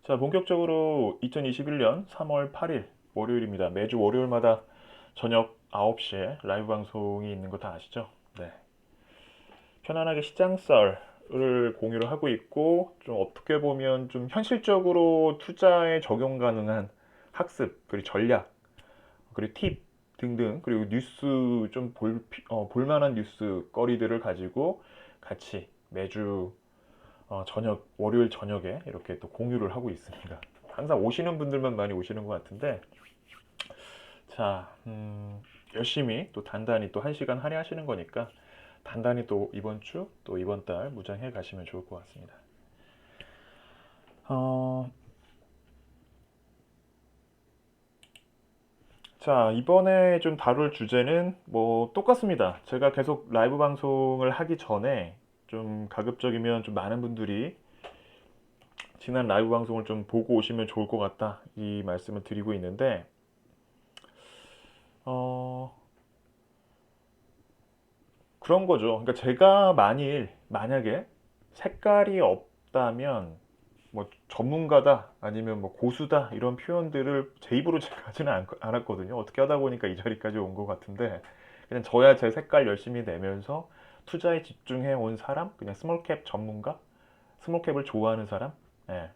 자, 본격적으로 2021년 3월 8일 월요일입니다. 매주 월요일마다 저녁 9시에 라이브 방송이 있는 거 다 아시죠? 네. 편안하게 시장썰을 공유를 하고 있고, 좀 어떻게 보면 좀 현실적으로 투자에 적용 가능한 학습, 그리고 전략, 그리고 팁 등등, 그리고 뉴스 좀 볼만한 뉴스 거리들을 가지고 같이 매주 저녁, 월요일 저녁에 이렇게 또 공유를 하고 있습니다. 항상 오시는 분들만 많이 오시는 것 같은데, 자, 열심히 또 단단히 또 1시간 할애하시는 거니까, 단단히 또 이번 주, 또 이번 달 무장해 가시면 좋을 것 같습니다. 어, 자, 이번에 좀 다룰 주제는 뭐 똑같습니다. 제가 계속 라이브 방송을 하기 전에 좀 가급적이면 좀 많은 분들이 지난 라이브 방송을 좀 보고 오시면 좋을 것 같다. 이 말씀을 드리고 있는데, 어, 그런 거죠. 그러니까 제가 만약에 색깔이 없다면 뭐 전문가다 아니면 뭐 고수다 이런 표현들을 제 입으로 제가 하지는 않았거든요. 어떻게 하다 보니까 이 자리까지 온 것 같은데 그냥 저야 제 색깔 열심히 내면서 투자에 집중해 온 사람, 그냥 스몰캡 전문가, 스몰캡을 좋아하는 사람, 예.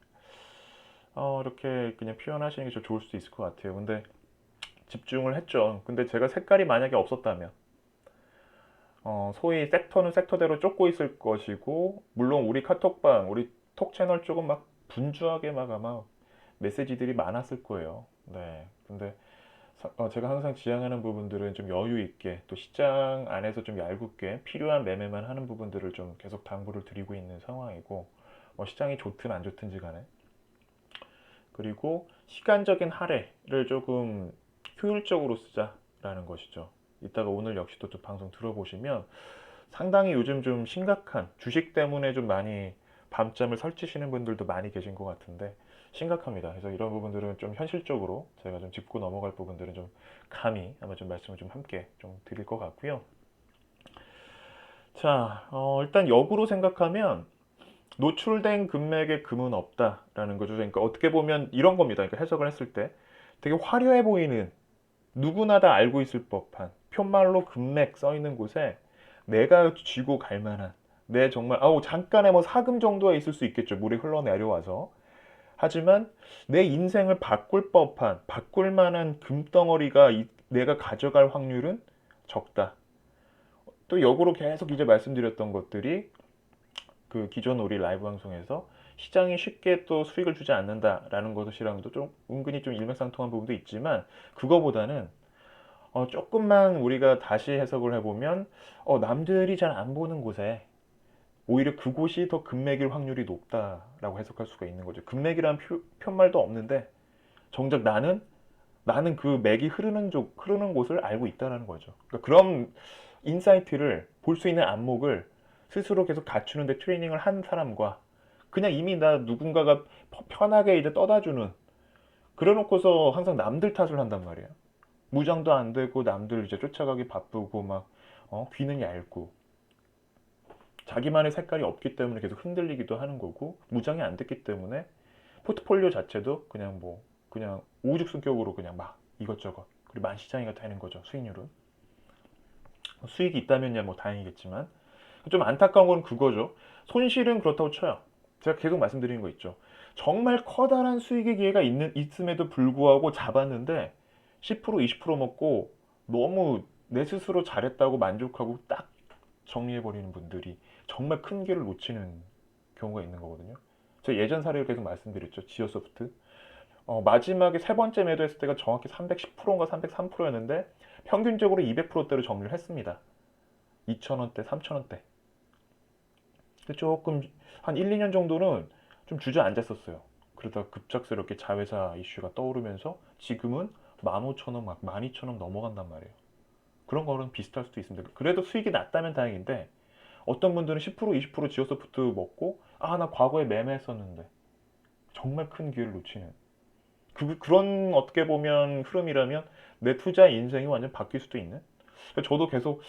이렇게 그냥 표현하시는 게 좀 좋을 수도 있을 것 같아요. 근데 집중을 했죠. 근데 제가 색깔이 만약에 없었다면 소위 섹터는 섹터대로 쫓고 있을 것이고, 물론 우리 카톡방, 우리 톡 채널 쪽은 막 분주하게 막 아마 메시지들이 많았을 거예요. 네. 근데 제가 항상 지향하는 부분들은 좀 여유 있게, 또 시장 안에서 좀 얄궂게 필요한 매매만 하는 부분들을 좀 계속 당부를 드리고 있는 상황이고, 뭐 시장이 좋든 안 좋든지 간에. 그리고 시간적인 할애를 조금 효율적으로 쓰자라는 것이죠. 이따가 오늘 역시도 또 방송 들어보시면 상당히 요즘 좀 심각한 주식 때문에 좀 많이 밤잠을 설치시는 분들도 많이 계신 것 같은데 심각합니다. 그래서 이런 부분들은 좀 현실적으로 제가 좀 짚고 넘어갈 부분들은 좀 감히 아마 좀 말씀을 좀 함께 좀 드릴 것 같고요. 자, 일단 역으로 생각하면 노출된 금맥의 금은 없다라는 거죠. 그러니까 어떻게 보면 이런 겁니다. 그러니까 해석을 했을 때 되게 화려해 보이는 누구나 다 알고 있을 법한 표말로 금맥 써 있는 곳에 내가 쥐고 갈 만한 내 정말 잠깐의 뭐 사금 정도は있을 수 있겠죠. 물이 흘러내려와서. 하지만 내 인생을 바꿀 법한 바꿀 만한 금덩어리가 내가 가져갈 확률은 적다. 또 역으로 계속 이제 말씀드렸던 것들이 그 기존 우리 라이브 방송에서 시장이 쉽게 또 수익을 주지 않는다라는 것이랑도 좀 은근히 좀 일맥상통한 부분도 있지만 그거보다는 조금만 우리가 다시 해석을 해보면 남들이 잘 안 보는 곳에 오히려 그곳이 더 금맥일 확률이 높다라고 해석할 수가 있는 거죠. 금맥이란 편말도 없는데 정작 나는 그 맥이 흐르는 곳을 알고 있다라는 거죠. 그러니까 그런 인사이트를 볼 수 있는 안목을 스스로 계속 갖추는데 트레이닝을 한 사람과 그냥 이미 나 누군가가 편하게 이제 떠다주는 그래 놓고서 항상 남들 탓을 한단 말이에요. 무장도 안 되고 남들 이제 쫓아가기 바쁘고 막 귀는 얇고 자기만의 색깔이 없기 때문에 계속 흔들리기도 하는 거고 무장이 안 됐기 때문에 포트폴리오 자체도 그냥 뭐 그냥 우후죽순격으로 그냥 막 이것저것 그리고 만시장이가 되는 거죠. 수익률은 수익이 있다면야 뭐 다행이겠지만 좀 안타까운 건 그거죠. 손실은 그렇다고 쳐요. 제가 계속 말씀드리는 거 있죠. 정말 커다란 수익의 기회가 있음에도 불구하고 잡았는데 10% 20% 먹고 너무 내 스스로 잘했다고 만족하고 딱 정리해버리는 분들이 정말 큰 기회를 놓치는 경우가 있는 거거든요. 제가 예전 사례를 계속 말씀드렸죠. 지오소프트. 마지막에 세 번째 매도했을 때가 정확히 310%인가 303%였는데 평균적으로 200%대로 정리를 했습니다. 2,000원대, 3,000원대. 조금 한 1, 2년 정도는 좀 주저앉았었어요. 그러다 급작스럽게 자회사 이슈가 떠오르면서 지금은 15,000원, 막 12,000원 넘어간단 말이에요. 그런 거는 비슷할 수도 있습니다. 그래도 수익이 낮다면 다행인데 어떤 분들은 10% 20% 지오소프트 먹고 나 과거에 매매했었는데 정말 큰 기회를 놓치는 그런 어떻게 보면 흐름이라면 내 투자 인생이 완전 바뀔 수도 있는 저도 계속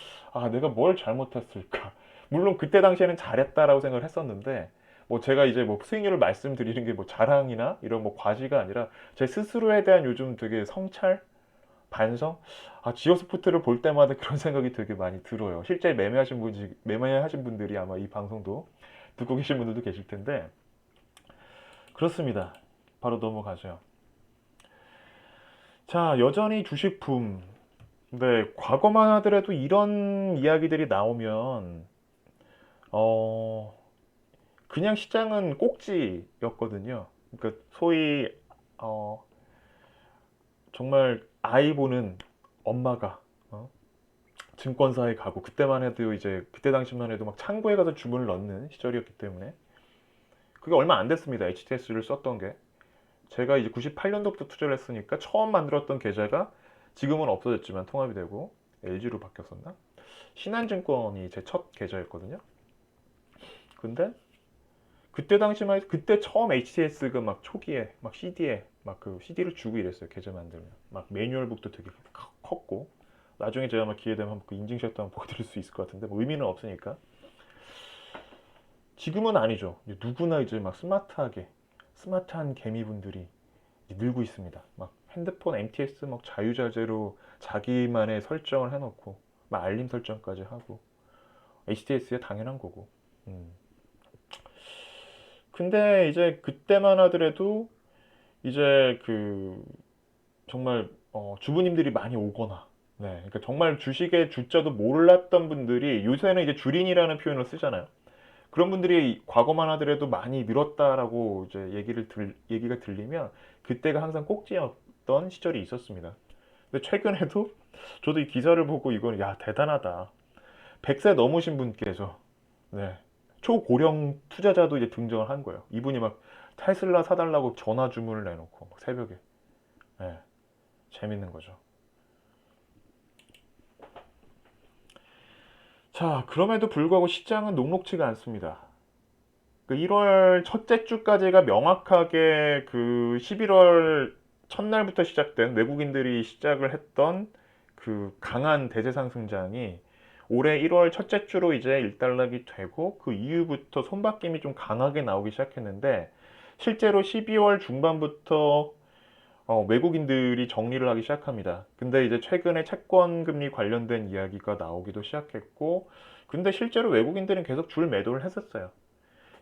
내가 뭘 잘못했을까 물론 그때 당시에는 잘했다라고 생각을 했었는데 뭐 제가 이제 뭐 수익률을 말씀드리는 게 뭐 자랑이나 이런 뭐 과시가 아니라 제 스스로에 대한 요즘 되게 성찰, 반성? 아, 지오스포트를 볼 때마다 그런 생각이 되게 많이 들어요. 실제 매매하신 분들이 아마 이 방송도 듣고 계신 분들도 계실 텐데, 그렇습니다. 바로 넘어가죠. 자, 여전히 주식 붐. 근데 과거만 하더라도 이런 이야기들이 나오면, 어, 그냥 시장은 꼭지였거든요. 그러니까 소위, 어, 정말 아이 보는 엄마가, 어? 증권사에 가고, 그때만 해도 이제 그때 당시만 해도 막 창구에 가서 주문을 넣는 시절이었기 때문에 그게 얼마 안 됐습니다. HTS를 썼던 게 제가 이제 98년도부터 투자를 했으니까 처음 만들었던 계좌가 지금은 없어졌지만 통합이 되고 LG로 바뀌었었나? 신한증권이 제 첫 계좌였거든요. 근데 그때 당시만 해도 그때 처음 HTS가 막 초기에 막 CD에 막 그 CD를 주고 이랬어요. 계좌 만들면 막 매뉴얼북도 되게 컸고, 나중에 제가 막 기회 되면 그 인증샷도 한번 보여드릴 수 있을 것 같은데 뭐 의미는 없으니까. 지금은 아니죠. 이제 누구나 이제 막 스마트한 개미분들이 이제 늘고 있습니다. 막 핸드폰 MTS 막 자유자재로 자기만의 설정을 해놓고 막 알림 설정까지 하고 HTS에 당연한 거고. 음. 근데 이제 그때만 하더라도 이제 그 정말 주부님들이 많이 오거나, 네, 그러니까 정말 주식의 주자도 몰랐던 분들이 요새는 이제 주린이라는 표현을 쓰잖아요. 그런 분들이 과거만 하더라도 많이 늘었다라고 이제 얘기가 들리면 그때가 항상 꼭지였던 시절이 있었습니다. 근데 최근에도 저도 이 기사를 보고 이거는 야 대단하다. 100세 넘으신 분께서, 네, 초고령 투자자도 이제 등장을 한 거예요. 이분이 막 테슬라 사달라고 전화 주문을 내놓고 막 새벽에. 네, 재밌는 거죠. 자, 그럼에도 불구하고 시장은 녹록치가 않습니다. 그 1월 첫째 주까지가 명확하게 그 11월 첫날부터 시작된 외국인들이 시작을 했던 그 강한 대세 상승장이 올해 1월 첫째 주로 이제 일단락이 되고, 그 이후부터 손바뀜이 좀 강하게 나오기 시작했는데, 실제로 12월 중반부터 외국인들이 정리를 하기 시작합니다. 근데 이제 최근에 채권 금리 관련된 이야기가 나오기도 시작했고, 근데 실제로 외국인들은 계속 줄 매도를 했었어요.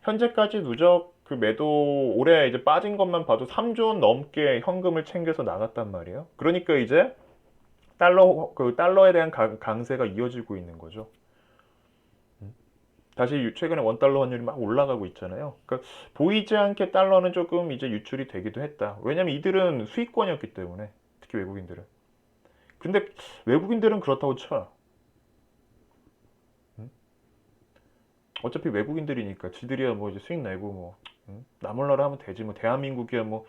현재까지 누적 그 매도 올해 이제 빠진 것만 봐도 3조 원 넘게 현금을 챙겨서 나갔단 말이에요. 그러니까 이제 달러에 대한 강세가 이어지고 있는 거죠. 다시 최근에 원달러 환율이 막 올라가고 있잖아요. 그러니까 보이지 않게 달러는 조금 이제 유출이 되기도 했다. 왜냐면 이들은 수익권이었기 때문에, 특히 외국인들은. 근데 외국인들은 그렇다고 쳐. 음? 어차피 외국인들이니까 지들이야 뭐 이제 수익 내고 뭐, 나 몰라라 하면 되지 뭐. 대한민국이야 뭐,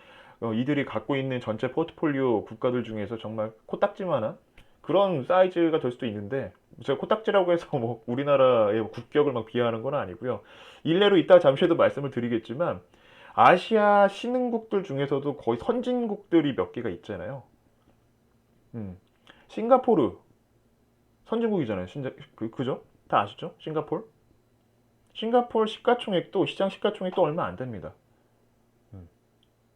이들이 갖고 있는 전체 포트폴리오 국가들 중에서 정말 코딱지만한 그런 사이즈가 될 수도 있는데, 제가 코딱지라고 해서 뭐 우리나라의 국격을 막 비하하는 건 아니고요. 일례로 이따 잠시에도 말씀을 드리겠지만 아시아 신흥국들 중에서도 거의 선진국들이 몇 개가 있잖아요. 음. 싱가포르 선진국이잖아요. 그죠? 다 아시죠? 싱가포르 시장 시가총액도 얼마 안 됩니다. 음,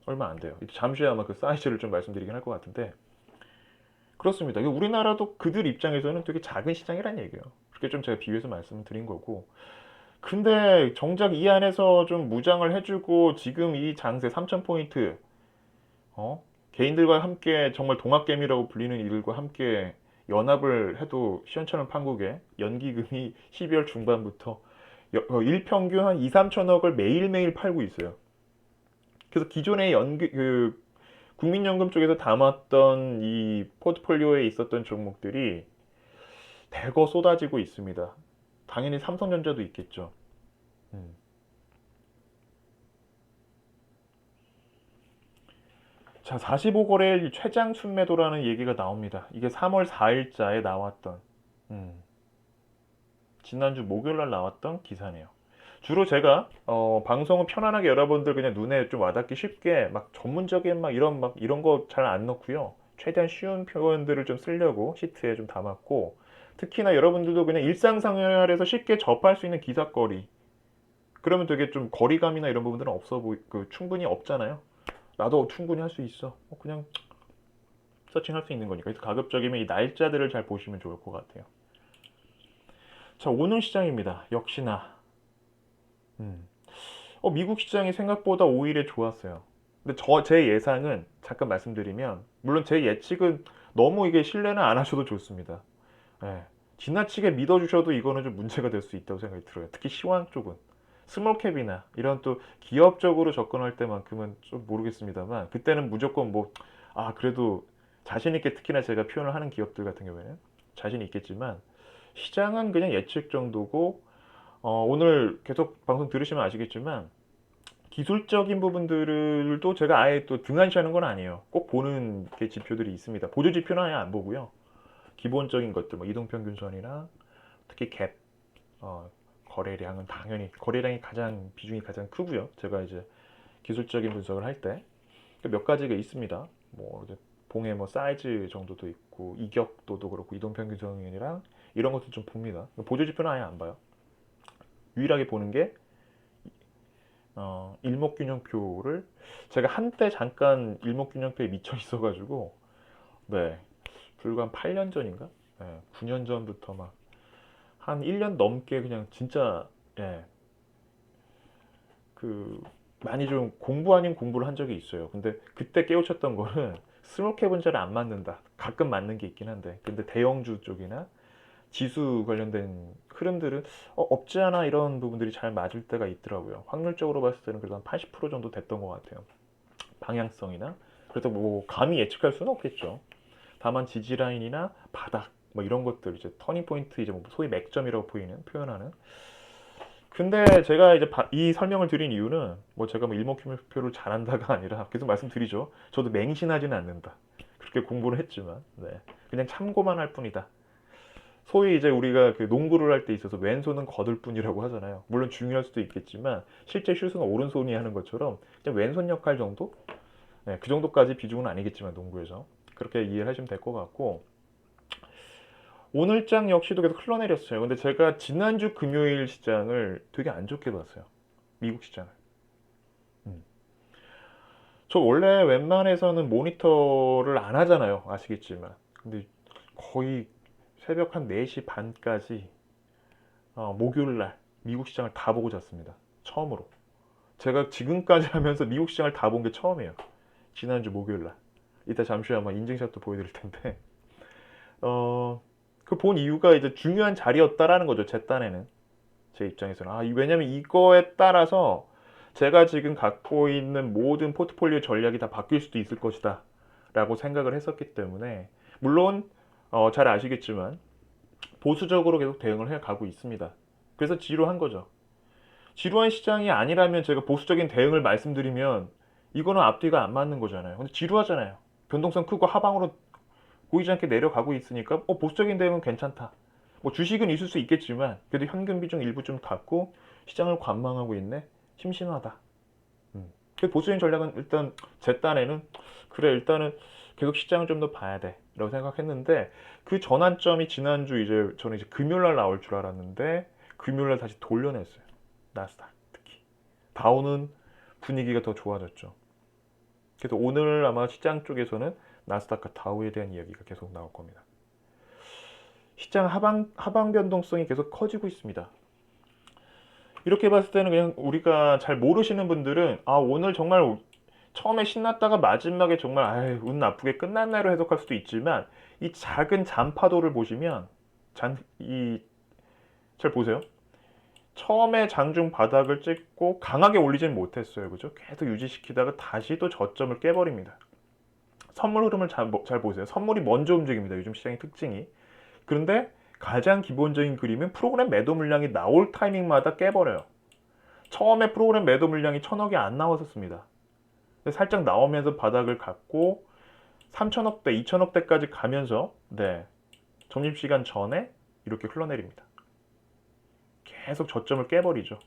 얼마 안 돼요. 잠시 아마 그 사이즈를 좀 말씀드리긴 할 것 같은데, 그렇습니다. 우리나라도 그들 입장에서는 되게 작은 시장이란 얘기예요. 그렇게 좀 제가 비유해서 말씀을 드린 거고. 근데 정작 이 안에서 좀 무장을 해주고 지금 이 장세 3,000포인트, 개인들과 함께 정말 동학개미라고 불리는 이들과 함께 연합을 해도 시원찮은 판국에 연기금이 12월 중반부터 일평균 한 2, 3천억을 매일매일 팔고 있어요. 그래서 기존의 국민연금 쪽에서 담았던 이 포트폴리오에 있었던 종목들이 대거 쏟아지고 있습니다. 당연히 삼성전자도 있겠죠. 음. 자, 45거래일 최장 순매도라는 얘기가 나옵니다. 이게 3월 4일자에 나왔던, 지난주 목요일 날 나왔던 기사네요. 주로 제가 방송은 편안하게 여러분들 그냥 눈에 좀 와닿기 쉽게 막 전문적인 막 이런 거 잘 안 넣고요. 최대한 쉬운 표현들을 좀 쓰려고 시트에 좀 담았고, 특히나 여러분들도 그냥 일상생활에서 쉽게 접할 수 있는 기사거리, 그러면 되게 좀 거리감이나 이런 부분들은 충분히 없잖아요. 나도 충분히 할 수 있어. 그냥 서칭할 수 있는 거니까. 그래서 가급적이면 이 날짜들을 잘 보시면 좋을 것 같아요. 자, 오늘 시장입니다. 역시나 음. 미국 시장이 생각보다 오히려 좋았어요. 근데 제 예상은 잠깐 말씀드리면, 물론 제 예측은 너무 이게 신뢰는 안 하셔도 좋습니다. 예. 지나치게 믿어주셔도 이거는 좀 문제가 될 수 있다고 생각이 들어요. 특히 시황 쪽은. 스몰캡이나 이런 또 기업적으로 접근할 때만큼은 좀 모르겠습니다만, 그때는 무조건 그래도 자신 있게, 특히나 제가 표현을 하는 기업들 같은 경우에는 자신이 있겠지만, 시장은 그냥 예측 정도고, 오늘 계속 방송 들으시면 아시겠지만, 기술적인 부분들도 제가 아예 또 등한시하는 건 아니에요. 꼭 보는 게 지표들이 있습니다. 보조 지표는 아예 안 보고요. 기본적인 것들, 뭐 이동평균선이나 특히 갭, 거래량은 당연히 거래량이 비중이 가장 크고요. 제가 이제 기술적인 분석을 할 때 몇 가지가 있습니다. 뭐 이제 봉의 뭐 사이즈 정도도 있고 이격도도 그렇고 이동평균선이랑 이런 것도 좀 봅니다. 보조 지표는 아예 안 봐요. 유일하게 보는 게 일목균형표를, 제가 한때 잠깐 일목균형표에 미쳐 있어가지고, 네, 불과 한 8년 전인가? 네, 9년 전부터 막 한 1년 넘게 그냥 진짜, 예, 그 많이 좀 공부 아닌 공부를 한 적이 있어요. 근데 그때 깨우쳤던 거는 스몰캡은 잘 안 맞는다. 가끔 맞는 게 있긴 한데, 근데 대형주 쪽이나 지수 관련된 흐름들은 없지 않아 이런 부분들이 잘 맞을 때가 있더라고요. 확률적으로 봤을 때는 그래도 한 80% 정도 됐던 것 같아요. 방향성이나. 그래서 뭐 감히 예측할 수는 없겠죠. 다만 지지라인이나 바닥 뭐 이런 것들, 이제 터닝 포인트, 이제 뭐 소위 맥점이라고 표현하는. 근데 제가 이제 이 설명을 드린 이유는 뭐 제가 뭐 일목표를 잘한다가 아니라 계속 말씀드리죠. 저도 맹신하지는 않는다. 그렇게 공부를 했지만, 네, 그냥 참고만 할 뿐이다. 소위 이제 우리가 그 농구를 할 때 있어서 왼손은 거들 뿐이라고 하잖아요. 물론 중요할 수도 있겠지만 실제 슛은 오른손이 하는 것처럼 그냥 왼손 역할 정도? 네, 그 정도까지 비중은 아니겠지만 농구에서 그렇게 이해를 하시면 될 것 같고, 오늘 장 역시도 계속 흘러내렸어요. 근데 제가 지난주 금요일 시장을 되게 안 좋게 봤어요. 미국 시장을. 음. 저 원래 웬만해서는 모니터를 안 하잖아요. 아시겠지만. 근데 거의 새벽 한 4시 반까지 목요일 날 미국 시장을 다 보고 잤습니다. 처음으로. 제가 지금까지 하면서 미국 시장을 다 본 게 처음이에요. 지난주 목요일 날. 이따 잠시 후에 아마 인증샷도 보여드릴 텐데. 그 본 이유가 이제 중요한 자리였다라는 거죠. 제 딴에는. 제 입장에서는. 왜냐면 이거에 따라서 제가 지금 갖고 있는 모든 포트폴리오 전략이 다 바뀔 수도 있을 것이다. 라고 생각을 했었기 때문에. 물론, 잘 아시겠지만, 보수적으로 계속 대응을 해 가고 있습니다. 그래서 지루한 거죠. 지루한 시장이 아니라면 제가 보수적인 대응을 말씀드리면 이거는 앞뒤가 안 맞는 거잖아요. 근데 지루하잖아요. 변동성 크고 하방으로 보이지 않게 내려가고 있으니까 보수적인 대응은 괜찮다. 뭐 주식은 있을 수 있겠지만 그래도 현금 비중 일부 좀 갖고 시장을 관망하고 있네. 심심하다. 그 보수적인 전략은 일단 제 딴에는 그래, 일단은 계속 시장을 좀 더 봐야 돼 라고 생각했는데, 그 전환점이 지난주 이제 저는 이제 금요일날 나올 줄 알았는데 금요일날 다시 돌려냈어요. 나스닥 특히. 다우는 분위기가 더 좋아졌죠. 그래서 오늘 아마 시장 쪽에서는 나스닥과 다우에 대한 이야기가 계속 나올 겁니다. 시장 하방 변동성이 계속 커지고 있습니다. 이렇게 봤을 때는 그냥 우리가 잘 모르시는 분들은 오늘 정말 처음에 신났다가 마지막에 정말 운 나쁘게 끝났나로 해석할 수도 있지만, 이 작은 잔파도를 보시면 잘 보세요. 처음에 장중 바닥을 찍고 강하게 올리진 못했어요. 그죠? 계속 유지시키다가 다시 또 저점을 깨버립니다. 선물 흐름을 잘 보세요. 선물이 먼저 움직입니다. 요즘 시장의 특징이. 그런데 가장 기본적인 그림은 프로그램 매도 물량이 나올 타이밍마다 깨버려요. 처음에 프로그램 매도 물량이 1000억이 안 나왔었습니다. 살짝 나오면서 바닥을 갖고 3000억대, 2000억대까지 가면서, 네, 점심시간 전에 이렇게 흘러내립니다. 계속 저점을 깨버리죠.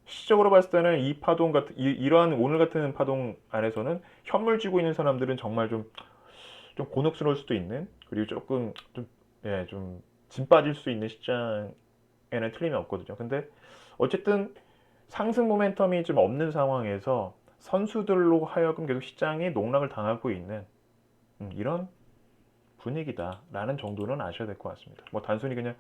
시적으로 봤을 때는 이 파동 이러한 오늘 같은 파동 안에서는 현물 쥐고 있는 사람들은 정말 좀 곤혹스러울 수도 있는, 그리고 조금 좀 진 빠질 수 있는 시장에는 틀림이 없거든요. 근데 어쨌든 상승 모멘텀이 좀 없는 상황에서 선수들로 하여금 계속 시장이 농락을 당하고 있는 이런 분위기다라는 정도는 아셔야 될 것 같습니다. 뭐 단순히 그냥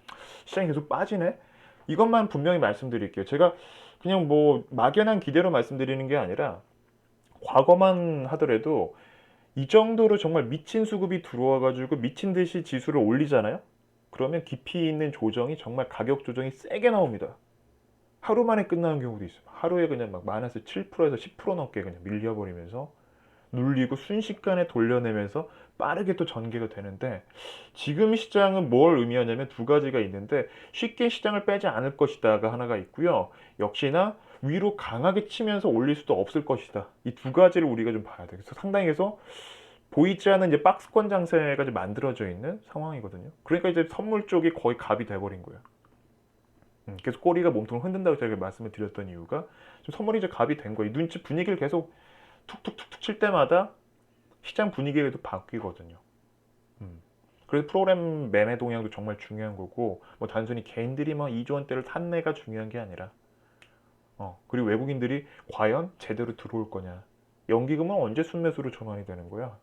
시장이 계속 빠지네? 이것만 분명히 말씀드릴게요. 제가 그냥 뭐 막연한 기대로 말씀드리는 게 아니라 과거만 하더라도 이 정도로 정말 미친 수급이 들어와가지고 미친 듯이 지수를 올리잖아요? 그러면 깊이 있는 조정이 정말 가격 조정이 세게 나옵니다. 하루 만에 끝나는 경우도 있어요. 하루에 그냥 막 마이너스 7%에서 10% 넘게 그냥 밀려버리면서 눌리고 순식간에 돌려내면서 빠르게 또 전개가 되는데 지금 시장은 뭘 의미하냐면 두 가지가 있는데 쉽게 시장을 빼지 않을 것이다가 하나가 있고요. 역시나 위로 강하게 치면서 올릴 수도 없을 것이다. 이 두 가지를 우리가 좀 봐야 돼요. 그래서 상당히 해서 보이지 않는 이제 박스권 장세가 이제 만들어져 있는 상황이거든요. 그러니까 이제 선물 쪽이 거의 갑이 돼버린 거예요. 계속 꼬리가 몸통을 흔든다고 제가 말씀을 드렸던 이유가 좀 선물이 이제 갑이 된 거예요. 눈치 분위기를 계속 툭툭툭툭 칠 때마다 시장 분위기가 또 바뀌거든요. 그래서 프로그램 매매 동향도 정말 중요한 거고 뭐 단순히 개인들이 뭐 2조 원대를 탔네가 중요한 게 아니라 그리고 외국인들이 과연 제대로 들어올 거냐, 연기금은 언제 순매수로 전환이 되는 거야,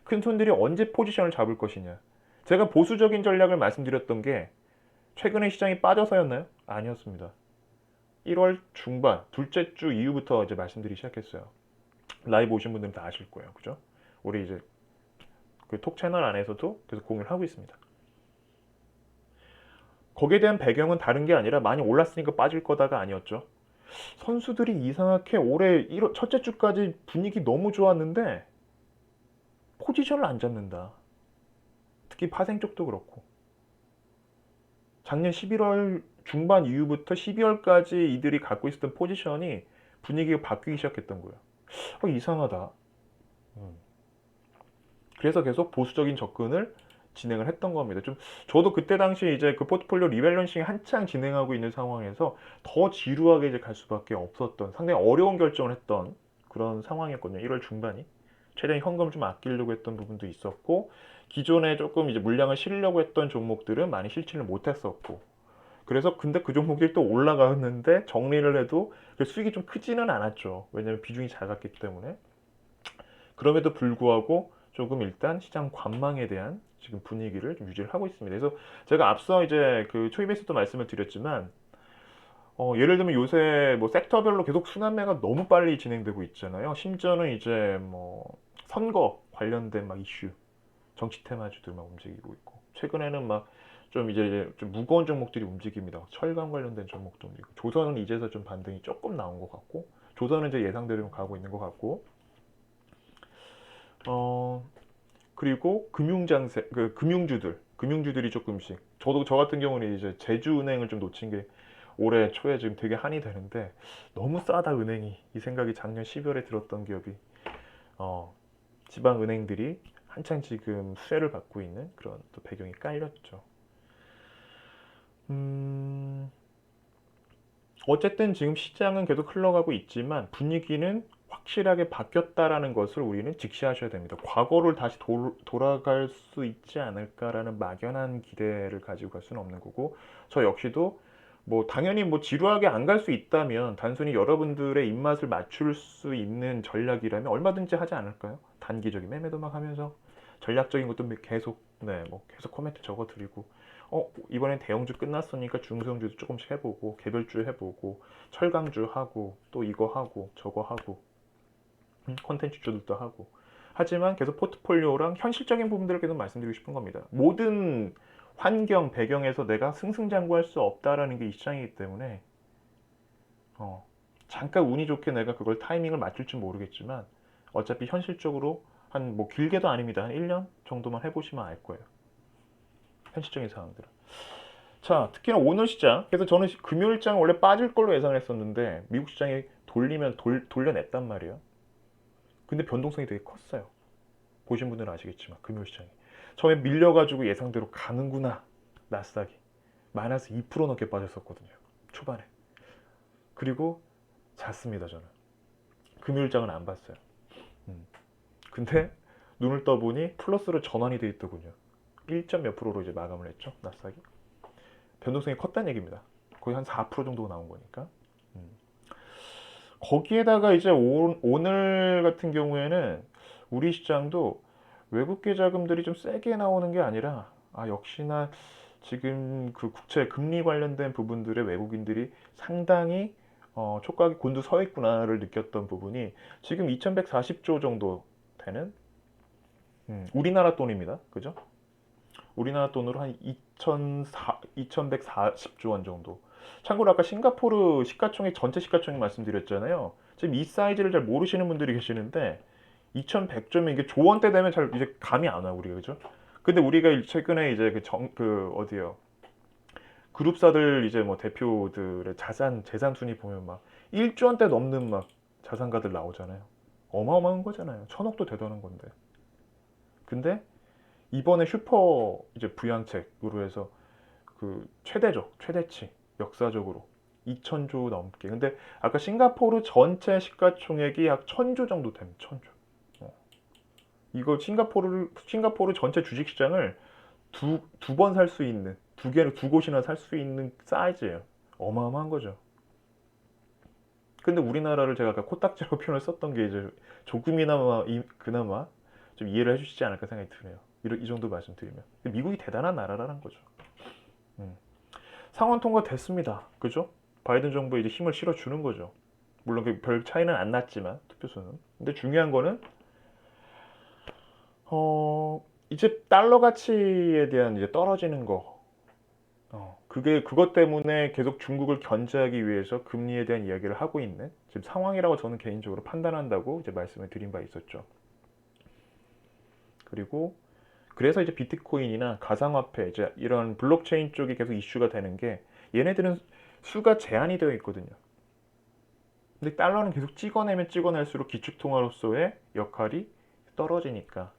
큰 손들이 언제 포지션을 잡을 것이냐. 제가 보수적인 전략을 말씀드렸던 게 최근에 시장이 빠져서였나요? 아니었습니다. 1월 중반 둘째 주 이후부터 이제 말씀드리기 시작했어요. 라이브 오신 분들은 다 아실 거예요. 그죠? 우리 이제 그 톡 채널 안에서도 계속 공유를 하고 있습니다. 거기에 대한 배경은 다른 게 아니라 많이 올랐으니까 빠질 거다가 아니었죠. 선수들이 이상하게 올해 첫째 주까지 분위기 너무 좋았는데 포지션을 안 잡는다. 특히 파생 쪽도 그렇고. 작년 11월 중반 이후부터 12월까지 이들이 갖고 있었던 포지션이 분위기가 바뀌기 시작했던 거예요. 이상하다. 그래서 계속 보수적인 접근을 진행을 했던 겁니다. 저도 그때 당시 이제 그 포트폴리오 리밸런싱 한창 진행하고 있는 상황에서 더 지루하게 이제 갈 수밖에 없었던 상당히 어려운 결정을 했던 그런 상황이었거든요. 1월 중반이. 최대한 현금을 좀 아끼려고 했던 부분도 있었고, 기존에 조금 이제 물량을 실으려고 했던 종목들은 많이 실지를 못했었고, 그래서 근데 그 종목들이 또 올라갔는데 정리를 해도 수익이 좀 크지는 않았죠. 왜냐면 비중이 작았기 때문에. 그럼에도 불구하고 조금 일단 시장 관망에 대한 지금 분위기를 좀 유지를 하고 있습니다. 그래서 제가 앞서 이제 그 초입에서도 말씀을 드렸지만, 예를 들면 요새 뭐 섹터별로 계속 순환매가 너무 빨리 진행되고 있잖아요. 심지어는 이제 뭐 선거 관련된 막 이슈, 정치 테마주들 막 움직이고 있고, 최근에는 막 좀 이제 좀 무거운 종목들이 움직입니다. 철강 관련된 종목도 움직이고, 조선은 이제서 좀 반등이 조금 나온 것 같고, 조선은 이제 예상대로 가고 있는 것 같고, 어, 그리고 금융장세, 금융주들이 조금씩. 저 같은 경우는 이제 제주은행을 좀 놓친 게 올해 초에 지금 되게 한이 되는데 너무 싸다 은행이, 이 생각이 작년 12월에 들었던 기업이 지방 은행들이 한창 지금 수혜를 받고 있는 그런 또 배경이 깔렸죠. 어쨌든 지금 시장은 계속 흘러가고 있지만 분위기는 확실하게 바뀌었다라는 것을 우리는 직시하셔야 됩니다. 과거를 다시 돌아갈 수 있지 않을까라는 막연한 기대를 가지고 갈 수는 없는 거고, 저 역시도 뭐 당연히 뭐 지루하게 안 갈 수 있다면 단순히 여러분들의 입맛을 맞출 수 있는 전략이라면 얼마든지 하지 않을까요? 단기적인 매매도 막 하면서 전략적인 것도 계속 뭐 계속 코멘트 적어드리고, 이번엔 대형주 끝났으니까 중소형주도 조금씩 해보고, 개별주 해보고, 철강주 하고, 또 이거 하고 저거 하고, 콘텐츠주들도 하고. 하지만 계속 포트폴리오랑 현실적인 부분들을 계속 말씀드리고 싶은 겁니다. 모든 환경, 배경에서 내가 승승장구할 수 없다라는 게 이 시장이기 때문에 잠깐 운이 좋게 내가 그걸 타이밍을 맞출지 모르겠지만 어차피 현실적으로 한 뭐 길게도 아닙니다. 한 1년 정도만 해보시면 알 거예요. 현실적인 상황들은. 자, 특히나 오늘 시장. 그래서 저는 금요일장 원래 빠질 걸로 예상을 했었는데 미국 시장이 돌려냈단 말이에요. 근데 변동성이 되게 컸어요. 보신 분들은 아시겠지만 금요일 시장이 처음에 밀려가지고 예상대로 가는구나. 나스닥이 마이너스 2% 넘게 빠졌었거든요. 초반에. 그리고 잤습니다. 저는 금요일장은 안 봤어요. 근데 눈을 떠보니 플러스로 전환이 돼 있더군요. 1점 몇 프로로 이제 마감을 했죠. 나스닥이. 변동성이 컸다는 얘기입니다. 거의 한 4% 정도 나온 거니까. 거기에다가 이제 오늘 같은 경우에는 우리 시장도 외국계 자금들이 좀 세게 나오는 게 아니라 역시나 지금 그 국채 금리 관련된 부분들의 외국인들이 상당히 촉각이 곤두서 있구나를 느꼈던 부분이 지금 2140조 정도 되는 우리나라 돈입니다. 그죠? 우리나라 돈으로 한 2140조 원 정도. 참고로 아까 싱가포르 시가총액 전체 시가총액 말씀드렸잖아요. 지금 이 사이즈를 잘 모르시는 분들이 계시는데 2100조면 이게 조원대 되면 잘 이제 감이 안 와요, 우리가. 그죠? 근데 우리가 최근에 이제 어디요? 그룹사들 이제 뭐 대표들의 재산 순위 보면 막 1조 원대 넘는 막 자산가들 나오잖아요. 어마어마한 거잖아요. 천억도 되더는 건데. 근데 이번에 슈퍼 이제 부양책으로 해서 그 최대치 역사적으로 2천조 넘게. 근데 아까 싱가포르 전체 시가총액이 약 1000조 정도 됩니다. 1000조. 이거 싱가포르 전체 주식시장을 두 번 살 수 있는, 두 곳이나 살 수 있는 사이즈예요. 어마어마한 거죠. 근데 우리나라를 제가 아까 코딱지로 표현을 썼던 게 이제 조금이나마 그나마 좀 이해를 해주시지 않을까 생각이 드네요. 이 정도 말씀드리면. 미국이 대단한 나라라는 거죠. 상원 통과됐습니다. 그죠? 바이든 정부에 이제 힘을 실어주는 거죠. 물론 별 차이는 안 났지만, 투표수는. 근데 중요한 거는, 이제 달러 가치에 대한 이제 떨어지는 거. 그것 때문에 계속 중국을 견제하기 위해서 금리에 대한 이야기를 하고 있는 지금 상황이라고 저는 개인적으로 판단한다고 이제 말씀을 드린 바 있었죠. 그리고 그래서 이제 비트코인이나 가상화폐 이제 이런 블록체인 쪽이 계속 이슈가 되는 게 얘네들은 수가 제한이 되어 있거든요. 근데 달러는 계속 찍어내면 찍어낼수록 기축통화로서의 역할이 떨어지니까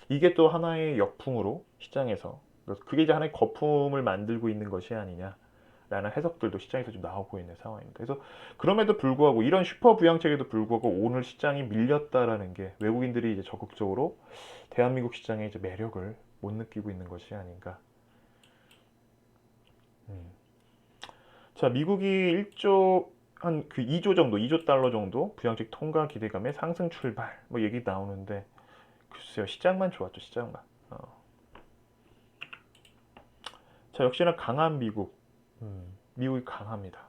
이게 또 하나의 역풍으로 시장에서 그게 이제 하나의 거품을 만들고 있는 것이 아니냐라는 해석들도 시장에서 좀 나오고 있는 상황입니다. 그래서 그럼에도 불구하고 이런 슈퍼 부양책에도 불구하고 오늘 시장이 밀렸다라는 게 외국인들이 이제 적극적으로 대한민국 시장의 이제 매력을 못 느끼고 있는 것이 아닌가. 자, 미국이 1조 한 그 2조 정도, 2조 달러 정도 부양책 통과 기대감에 상승 출발 뭐 얘기 나오는데 글쎄요, 시장만 좋았죠, 시장만. 자, 역시나 강한 미국. 미국이 강합니다.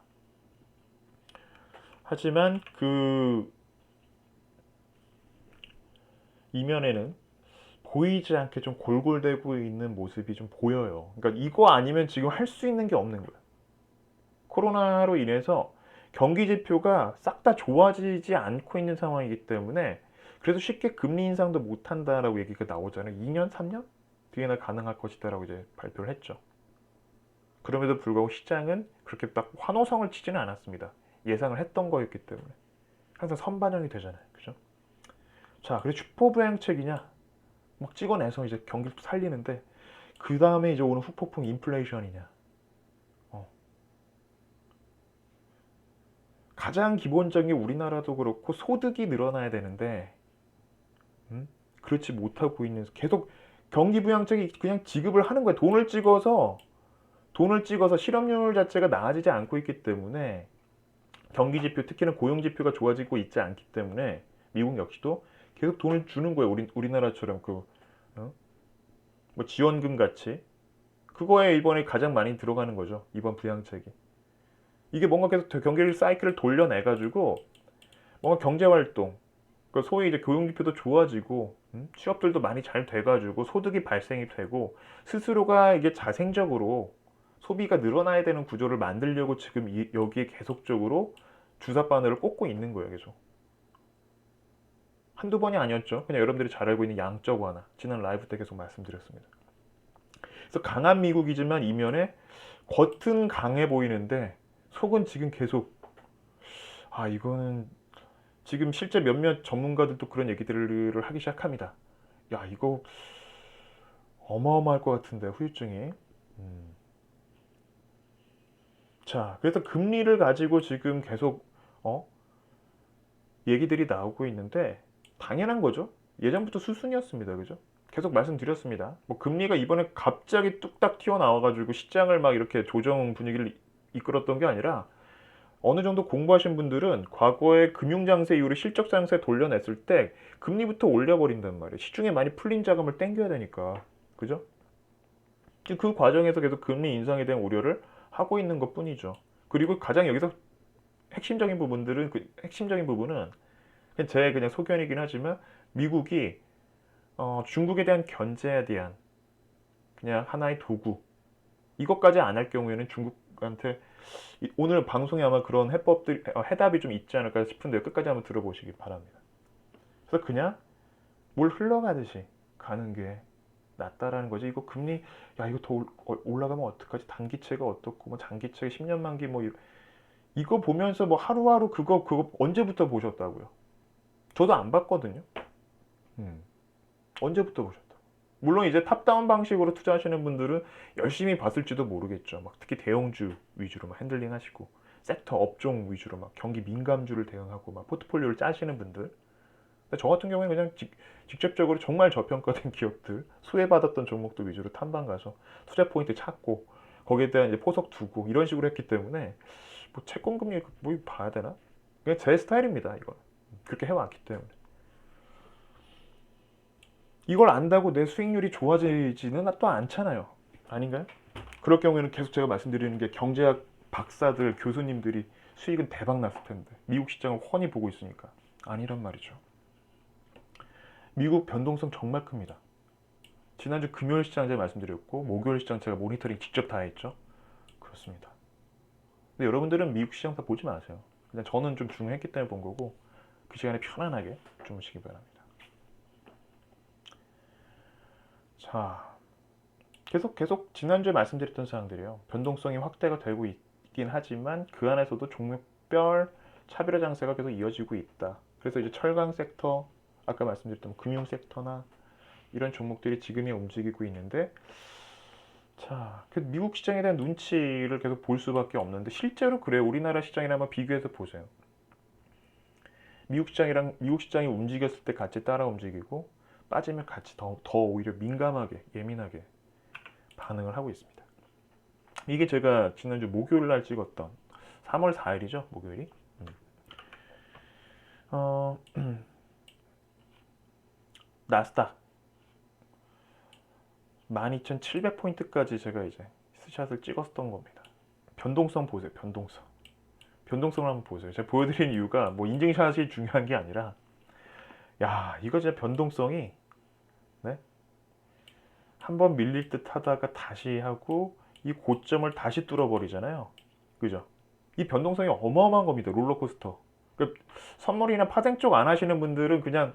하지만 그 이면에는 보이지 않게 좀 골골대고 있는 모습이 좀 보여요. 그러니까 이거 아니면 지금 할 수 있는 게 없는 거예요. 코로나로 인해서 경기 지표가 싹 다 좋아지지 않고 있는 상황이기 때문에 그래서 쉽게 금리 인상도 못 한다라고 얘기가 나오잖아요. 2년, 3년 뒤에나 가능할 것이다라고 이제 발표를 했죠. 그럼에도 불구하고 시장은 그렇게 딱 환호성을 치지는 않았습니다. 예상을 했던 거였기 때문에 항상 선반영이 되잖아요. 그죠? 자, 그래서 슈퍼부양책이냐 막 찍어내서 이제 경기를 살리는데 그 다음에 이제 오는 후폭풍 인플레이션이냐. 가장 기본적인 게 우리나라도 그렇고 소득이 늘어나야 되는데 그렇지 못하고 있는 계속 경기 부양책이 그냥 지급을 하는 거예요. 돈을 찍어서 실업률 자체가 나아지지 않고 있기 때문에 경기 지표 특히는 고용 지표가 좋아지고 있지 않기 때문에 미국 역시도 계속 돈을 주는 거예요. 우리나라처럼 뭐 지원금 같이 그거에 이번에 가장 많이 들어가는 거죠. 이번 부양책이. 이게 뭔가 계속 경기 사이클을 돌려내가지고 뭔가 경제활동, 소위 이제 교육지표도 좋아지고 취업들도 많이 잘 돼가지고 소득이 발생이 되고 스스로가 이게 자생적으로 소비가 늘어나야 되는 구조를 만들려고 지금 여기에 계속적으로 주사바늘을 꽂고 있는 거예요. 계속. 한두 번이 아니었죠. 그냥 여러분들이 잘 알고 있는 양적 완화. 지난 라이브 때 계속 말씀드렸습니다. 그래서 강한 미국이지만 이면에 겉은 강해 보이는데 속은 지금 계속 이거는 지금 실제 몇몇 전문가들도 그런 얘기들을 하기 시작합니다. 야, 이거 어마어마할 것 같은데 후유증이. 자, 그래서 금리를 가지고 지금 계속 얘기들이 나오고 있는데 당연한 거죠. 예전부터 수순이었습니다. 그죠? 계속 말씀드렸습니다. 뭐 금리가 이번에 갑자기 뚝딱 튀어나와가지고 시장을 막 이렇게 조정 분위기를 이끌었던 게 아니라 어느 정도 공부하신 분들은 과거에 금융장세 이후로 실적장세 돌려냈을 때 금리부터 올려버린단 말이에요. 시중에 많이 풀린 자금을 땡겨야 되니까. 그죠? 그 과정에서 계속 금리 인상에 대한 우려를 하고 있는 것 뿐이죠. 그리고 가장 여기서 핵심적인 부분은 제 그냥 소견이긴 하지만 미국이 중국에 대한 견제에 대한 그냥 하나의 도구 이것까지 안 할 경우에는 중국한테 오늘 방송에 아마 그런 해답이 좀 있지 않을까 싶은데 끝까지 한번 들어보시기 바랍니다. 그래서 그냥 뭘 흘러가듯이 가는 게 낫다라는 거지. 이거 금리 야 이거 더 올라가면 어떡하지? 단기채가 어떻고 뭐 장기채 10년 만기 뭐 이거 보면서 뭐 하루하루 그거 언제부터 보셨다고요? 저도 안 봤거든요. 언제부터 보셨다? 물론 이제 탑다운 방식으로 투자하시는 분들은 열심히 봤을지도 모르겠죠. 막 특히 대형주 위주로 막 핸들링 하시고 섹터 업종 위주로 막 경기 민감주를 대응하고 막 포트폴리오를 짜시는 분들. 저 같은 경우에는 그냥 직접적으로 정말 저평가된 기업들, 수혜받았던 종목들 위주로 탐방 가서 투자 포인트 찾고 거기에 대한 이제 포석 두고 이런 식으로 했기 때문에 뭐 채권금리 뭐 봐야 되나? 그냥 제 스타일입니다. 이거 그렇게 해왔기 때문에. 이걸 안다고 내 수익률이 좋아지지는 또 않잖아요. 아닌가요? 그럴 경우에는 계속 제가 말씀드리는 게 경제학 박사들, 교수님들이 수익은 대박 났을 텐데 미국 시장을 훤히 보고 있으니까 아니란 말이죠. 미국 변동성 정말 큽니다. 지난주 금요일 시장 제가 말씀드렸고 목요일 시장 제가 모니터링 직접 다 했죠. 그렇습니다. 근데 여러분들은 미국 시장 다 보지 마세요. 그냥 저는 좀 중요했기 때문에 본 거고 그 시간에 편안하게 주무시기 바랍니다. 자, 계속 지난주에 말씀드렸던 사항들이에요. 변동성이 확대가 되고 있긴 하지만 그 안에서도 종목별 차별화 장세가 계속 이어지고 있다. 그래서 이제 철강 섹터, 아까 말씀드렸던 금융 섹터나 이런 종목들이 지금이 움직이고 있는데, 자, 그 미국 시장에 대한 눈치를 계속 볼 수밖에 없는데 실제로 그래요. 우리나라 시장이랑 한번 비교해서 보세요. 미국 시장이 움직였을 때 같이 따라 움직이고 빠지면 같이 더 오히려 민감하게 예민하게 반응을 하고 있습니다. 이게 제가 지난주 목요일 날 찍었던 3월 4일이죠. 목요일이. 나스닥 12,700포인트까지 제가 이제 스샷을 찍었던 겁니다. 변동성 보세요. 변동성을 한번 보세요. 제가 보여드린 이유가 뭐 인증샷이 중요한 게 아니라 야 이거 진짜 변동성이 네? 한번 밀릴 듯 하다가 다시 하고 이 고점을 다시 뚫어버리잖아요. 그죠? 이 변동성이 어마어마한 겁니다. 롤러코스터. 그러니까 선물이나 파생 쪽 안 하시는 분들은 그냥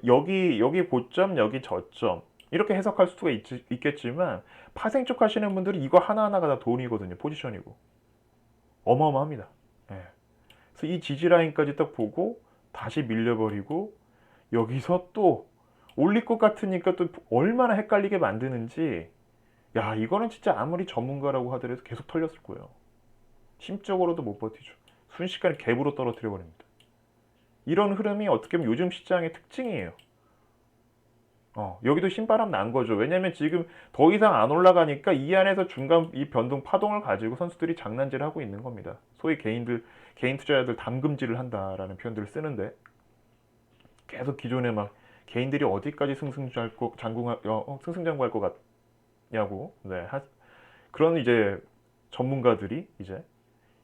여기 고점, 여기 저점 이렇게 해석할 수가 있겠지만 파생 쪽 하시는 분들은 이거 하나하나가 다 돈이거든요. 포지션이고. 어마어마합니다. 네. 그래서 이 지지 라인까지 딱 보고 다시 밀려버리고 여기서 또 올릴 것 같으니까 또 얼마나 헷갈리게 만드는지 야 이거는 진짜 아무리 전문가라고 하더라도 계속 털렸을 거예요. 심적으로도 못 버티죠. 순식간에 갭으로 떨어뜨려 버립니다. 이런 흐름이 어떻게 보면 요즘 시장의 특징이에요. 여기도 신바람 난 거죠. 왜냐면 지금 더 이상 안 올라가니까 이 안에서 중간 이 변동 파동을 가지고 선수들이 장난질을 하고 있는 겁니다. 소위 개인 투자자들 담금질을 한다라는 표현들을 쓰는데 계속 기존에 막 개인들이 어디까지 승승장구할 것 같냐고 네, 그런 이제 전문가들이 이제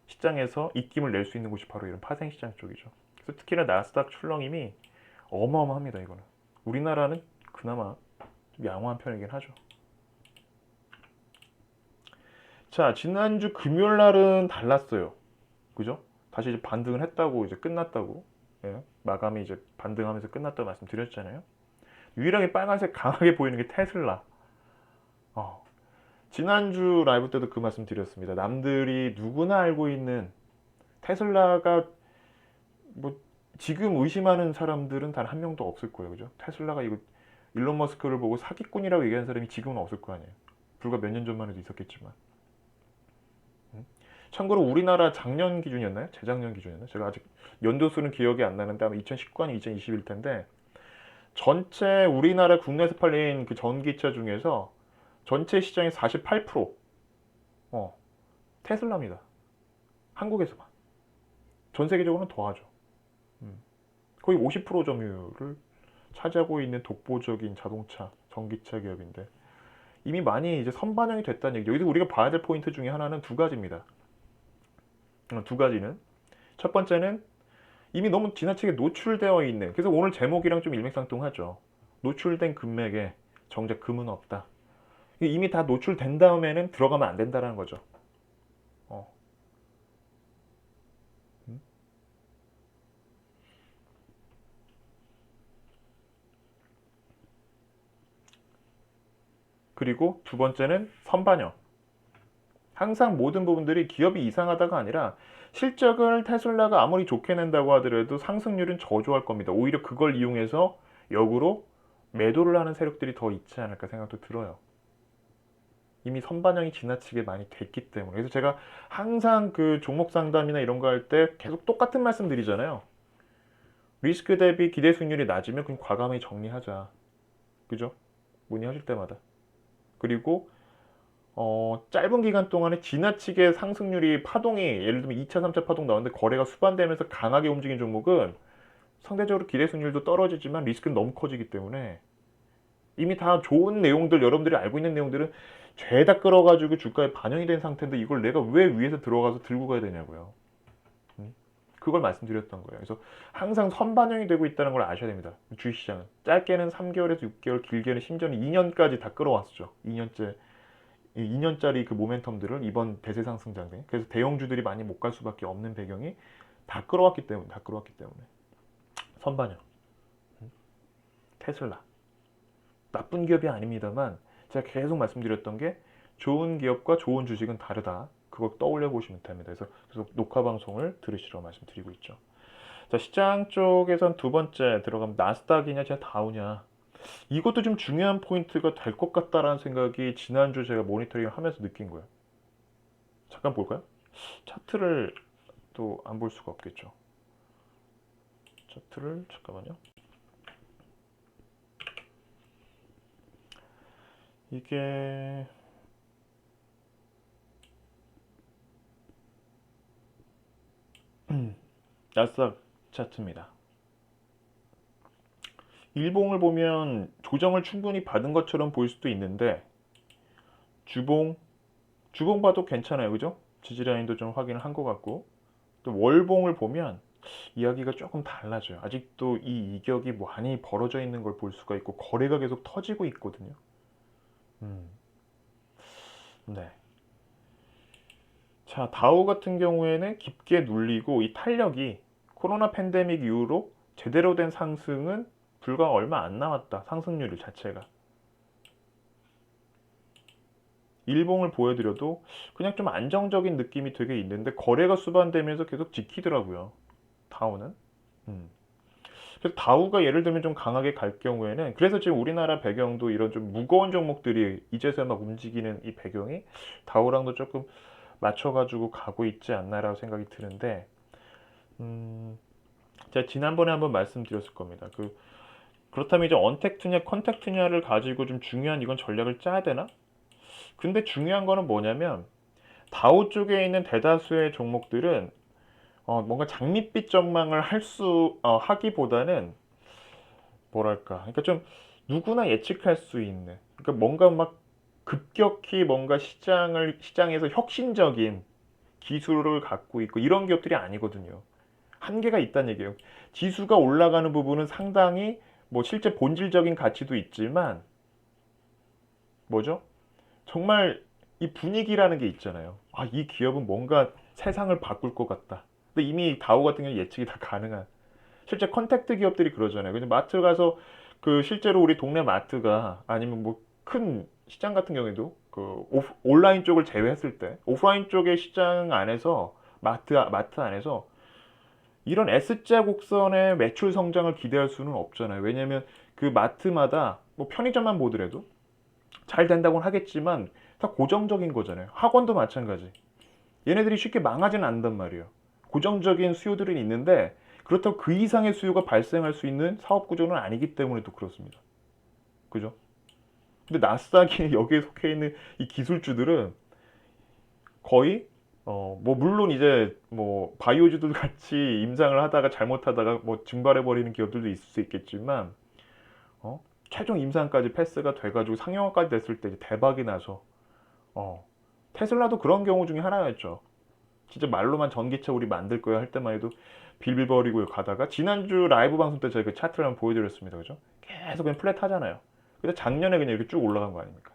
시장에서 입김을 낼 수 있는 곳이 바로 이런 파생시장 쪽이죠. 그래서 특히나 나스닥 출렁임이 어마어마합니다. 이거는 우리나라는 그나마 좀 양호한 편이긴 하죠. 자, 지난주 금요일 날은 달랐어요. 그죠? 다시 이제 반등을 했다고 이제 끝났다고. 예, 마감이 이제 반등하면서 끝났다고 말씀드렸잖아요. 유일하게 빨간색 강하게 보이는 게 테슬라. 지난주 라이브 때도 그 말씀 드렸습니다. 남들이 누구나 알고 있는 테슬라가 뭐 지금 의심하는 사람들은 단 한 명도 없을 거예요. 그죠? 테슬라가 이거 일론 머스크를 보고 사기꾼이라고 얘기하는 사람이 지금은 없을 거 아니에요. 불과 몇 년 전만 해도 있었겠지만. 참고로 우리나라 작년 기준이었나요? 재작년 기준이었나요? 제가 아직 연도수는 기억이 안 나는데 아마 2019 아니면 2020일 텐데 전체 우리나라 국내에서 팔린 그 전기차 중에서 전체 시장의 48% 테슬라입니다. 한국에서만. 전 세계적으로는 더하죠. 거의 50% 점유율을 차지하고 있는 독보적인 자동차, 전기차 기업인데 이미 많이 이제 선반영이 됐다는 얘기죠. 여기서 우리가 봐야 될 포인트 중에 하나는 두 가지입니다. 두 가지는 첫 번째는 이미 너무 지나치게 노출되어 있는, 그래서 오늘 제목이랑 좀 일맥상통하죠. 노출된 금맥에 정작 금은 없다. 이미 다 노출된 다음에는 들어가면 안 된다는 거죠. 어. 그리고 두 번째는 선반영. 항상 모든 부분들이 기업이 이상하다가 아니라 실적을 테슬라가 아무리 좋게 낸다고 하더라도 상승률은 저조할 겁니다. 오히려 그걸 이용해서 역으로 매도를 하는 세력들이 더 있지 않을까 생각도 들어요. 이미 선반영이 지나치게 많이 됐기 때문에. 그래서 제가 항상 그 종목 상담이나 이런 거 할 때 계속 똑같은 말씀 드리잖아요. 리스크 대비 기대 수익률이 낮으면 그냥 과감히 정리하자. 그죠? 문의하실 때마다. 그리고 짧은 기간 동안에 지나치게 상승률이 파동이 예를 들면 2차, 3차 파동 나오는데 거래가 수반되면서 강하게 움직인 종목은 상대적으로 기대 수익률도 떨어지지만 리스크는 너무 커지기 때문에 이미 다 좋은 내용들, 여러분들이 알고 있는 내용들은 죄다 끌어가지고 주가에 반영이 된 상태인데 이걸 내가 왜 위에서 들어가서 들고 가야 되냐고요. 그걸 말씀드렸던 거예요. 그래서 항상 선반영이 되고 있다는 걸 아셔야 됩니다. 주식시장은 짧게는 3개월에서 6개월, 길게는 심지어는 2년까지 다 끌어왔었죠. 2년짜리 그 모멘텀들을 이번 대세 상승장 때, 그래서 대형주들이 많이 못 갈 수밖에 없는 배경이 다 끌어왔기 때문에, 선반영. 테슬라 나쁜 기업이 아닙니다만 제가 계속 말씀드렸던 게 좋은 기업과 좋은 주식은 다르다. 그걸 떠올려 보시면 됩니다. 그래서 계속 녹화 방송을 들으시라고 말씀드리고 있죠. 자, 시장 쪽에선 두 번째 들어가면 나스닥이냐, 다우냐. 이것도 좀 중요한 포인트가 될 것 같다라는 생각이 지난주 제가 모니터링을 하면서 느낀 거예요. 잠깐 볼까요? 차트를 또 안 볼 수가 없겠죠. 차트를 잠깐만요. 이게 나스닥 차트입니다. 일봉을 보면 조정을 충분히 받은 것처럼 보일 수도 있는데 주봉 봐도 괜찮아요. 그죠? 지지라인도 좀 확인을 한 것 같고 또 월봉을 보면 이야기가 조금 달라져요. 아직도 이 이격이 많이 벌어져 있는 걸 볼 수가 있고 거래가 계속 터지고 있거든요. 네. 자, 다우 같은 경우에는 깊게 눌리고 이 탄력이 코로나 팬데믹 이후로 제대로 된 상승은 불과 얼마 안 남았다. 상승률 자체가. 일봉을 보여드려도 그냥 좀 안정적인 느낌이 되게 있는데 거래가 수반되면서 계속 지키더라고요. 다우는. 그래서 다우가 예를 들면 좀 강하게 갈 경우에는 그래서 지금 우리나라 배경도 이런 좀 무거운 종목들이 이제서야 막 움직이는 이 배경이 다우랑도 조금 맞춰가지고 가고 있지 않나라고 생각이 드는데 제가 지난번에 한번 말씀드렸을 겁니다. 그렇다면 이제 언택 투냐, 컨택 투냐를 가지고 좀 중요한 이건 전략을 짜야 되나? 근데 중요한 거는 뭐냐면 다우 쪽에 있는 대다수의 종목들은 뭔가 장밋빛 전망을 하기보다는 뭐랄까, 그러니까 좀 누구나 예측할 수 있는, 그러니까 뭔가 막 급격히 뭔가 시장에서 혁신적인 기술을 갖고 있고 이런 기업들이 아니거든요. 한계가 있다는 얘기예요. 지수가 올라가는 부분은 상당히 뭐 실제 본질적인 가치도 있지만 뭐죠? 정말 이 분위기라는 게 있잖아요. 아, 이 기업은 뭔가 세상을 바꿀 것 같다. 근데 이미 다우 같은 경우는 예측이 다 가능한. 실제 컨택트 기업들이 그러잖아요. 근데 마트 가서 실제로 우리 동네 마트가 아니면 뭐 큰 시장 같은 경우에도 온라인 쪽을 제외했을 때 오프라인 쪽의 시장 안에서 마트 안에서 이런 S자 곡선의 매출 성장을 기대할 수는 없잖아요. 왜냐하면 그 마트마다 뭐 편의점만 보더라도 잘 된다고는 하겠지만 다 고정적인 거잖아요. 학원도 마찬가지. 얘네들이 쉽게 망하지는 않는단 말이에요. 고정적인 수요들은 있는데 그렇다고 그 이상의 수요가 발생할 수 있는 사업 구조는 아니기 때문에 또 그렇습니다. 그죠? 근데 나스닥이 여기에 속해 있는 이 기술주들은 거의 뭐 물론 이제 뭐 바이오주들 같이 임상을 하다가 잘못하다가 뭐 증발해 버리는 기업들도 있을 수 있겠지만 어? 최종 임상까지 패스가 돼가지고 상용화까지 됐을 때 이제 대박이 나서 어, 테슬라도 그런 경우 중에 하나였죠. 진짜 말로만 전기차 우리 만들 거야 할 때만 해도 빌빌거리고 가다가 지난주 라이브 방송 때 제가 그 차트를 한번 보여드렸습니다. 그죠? 계속 그냥 플랫 하잖아요. 근데 작년에 그냥 이렇게 쭉 올라간 거 아닙니까?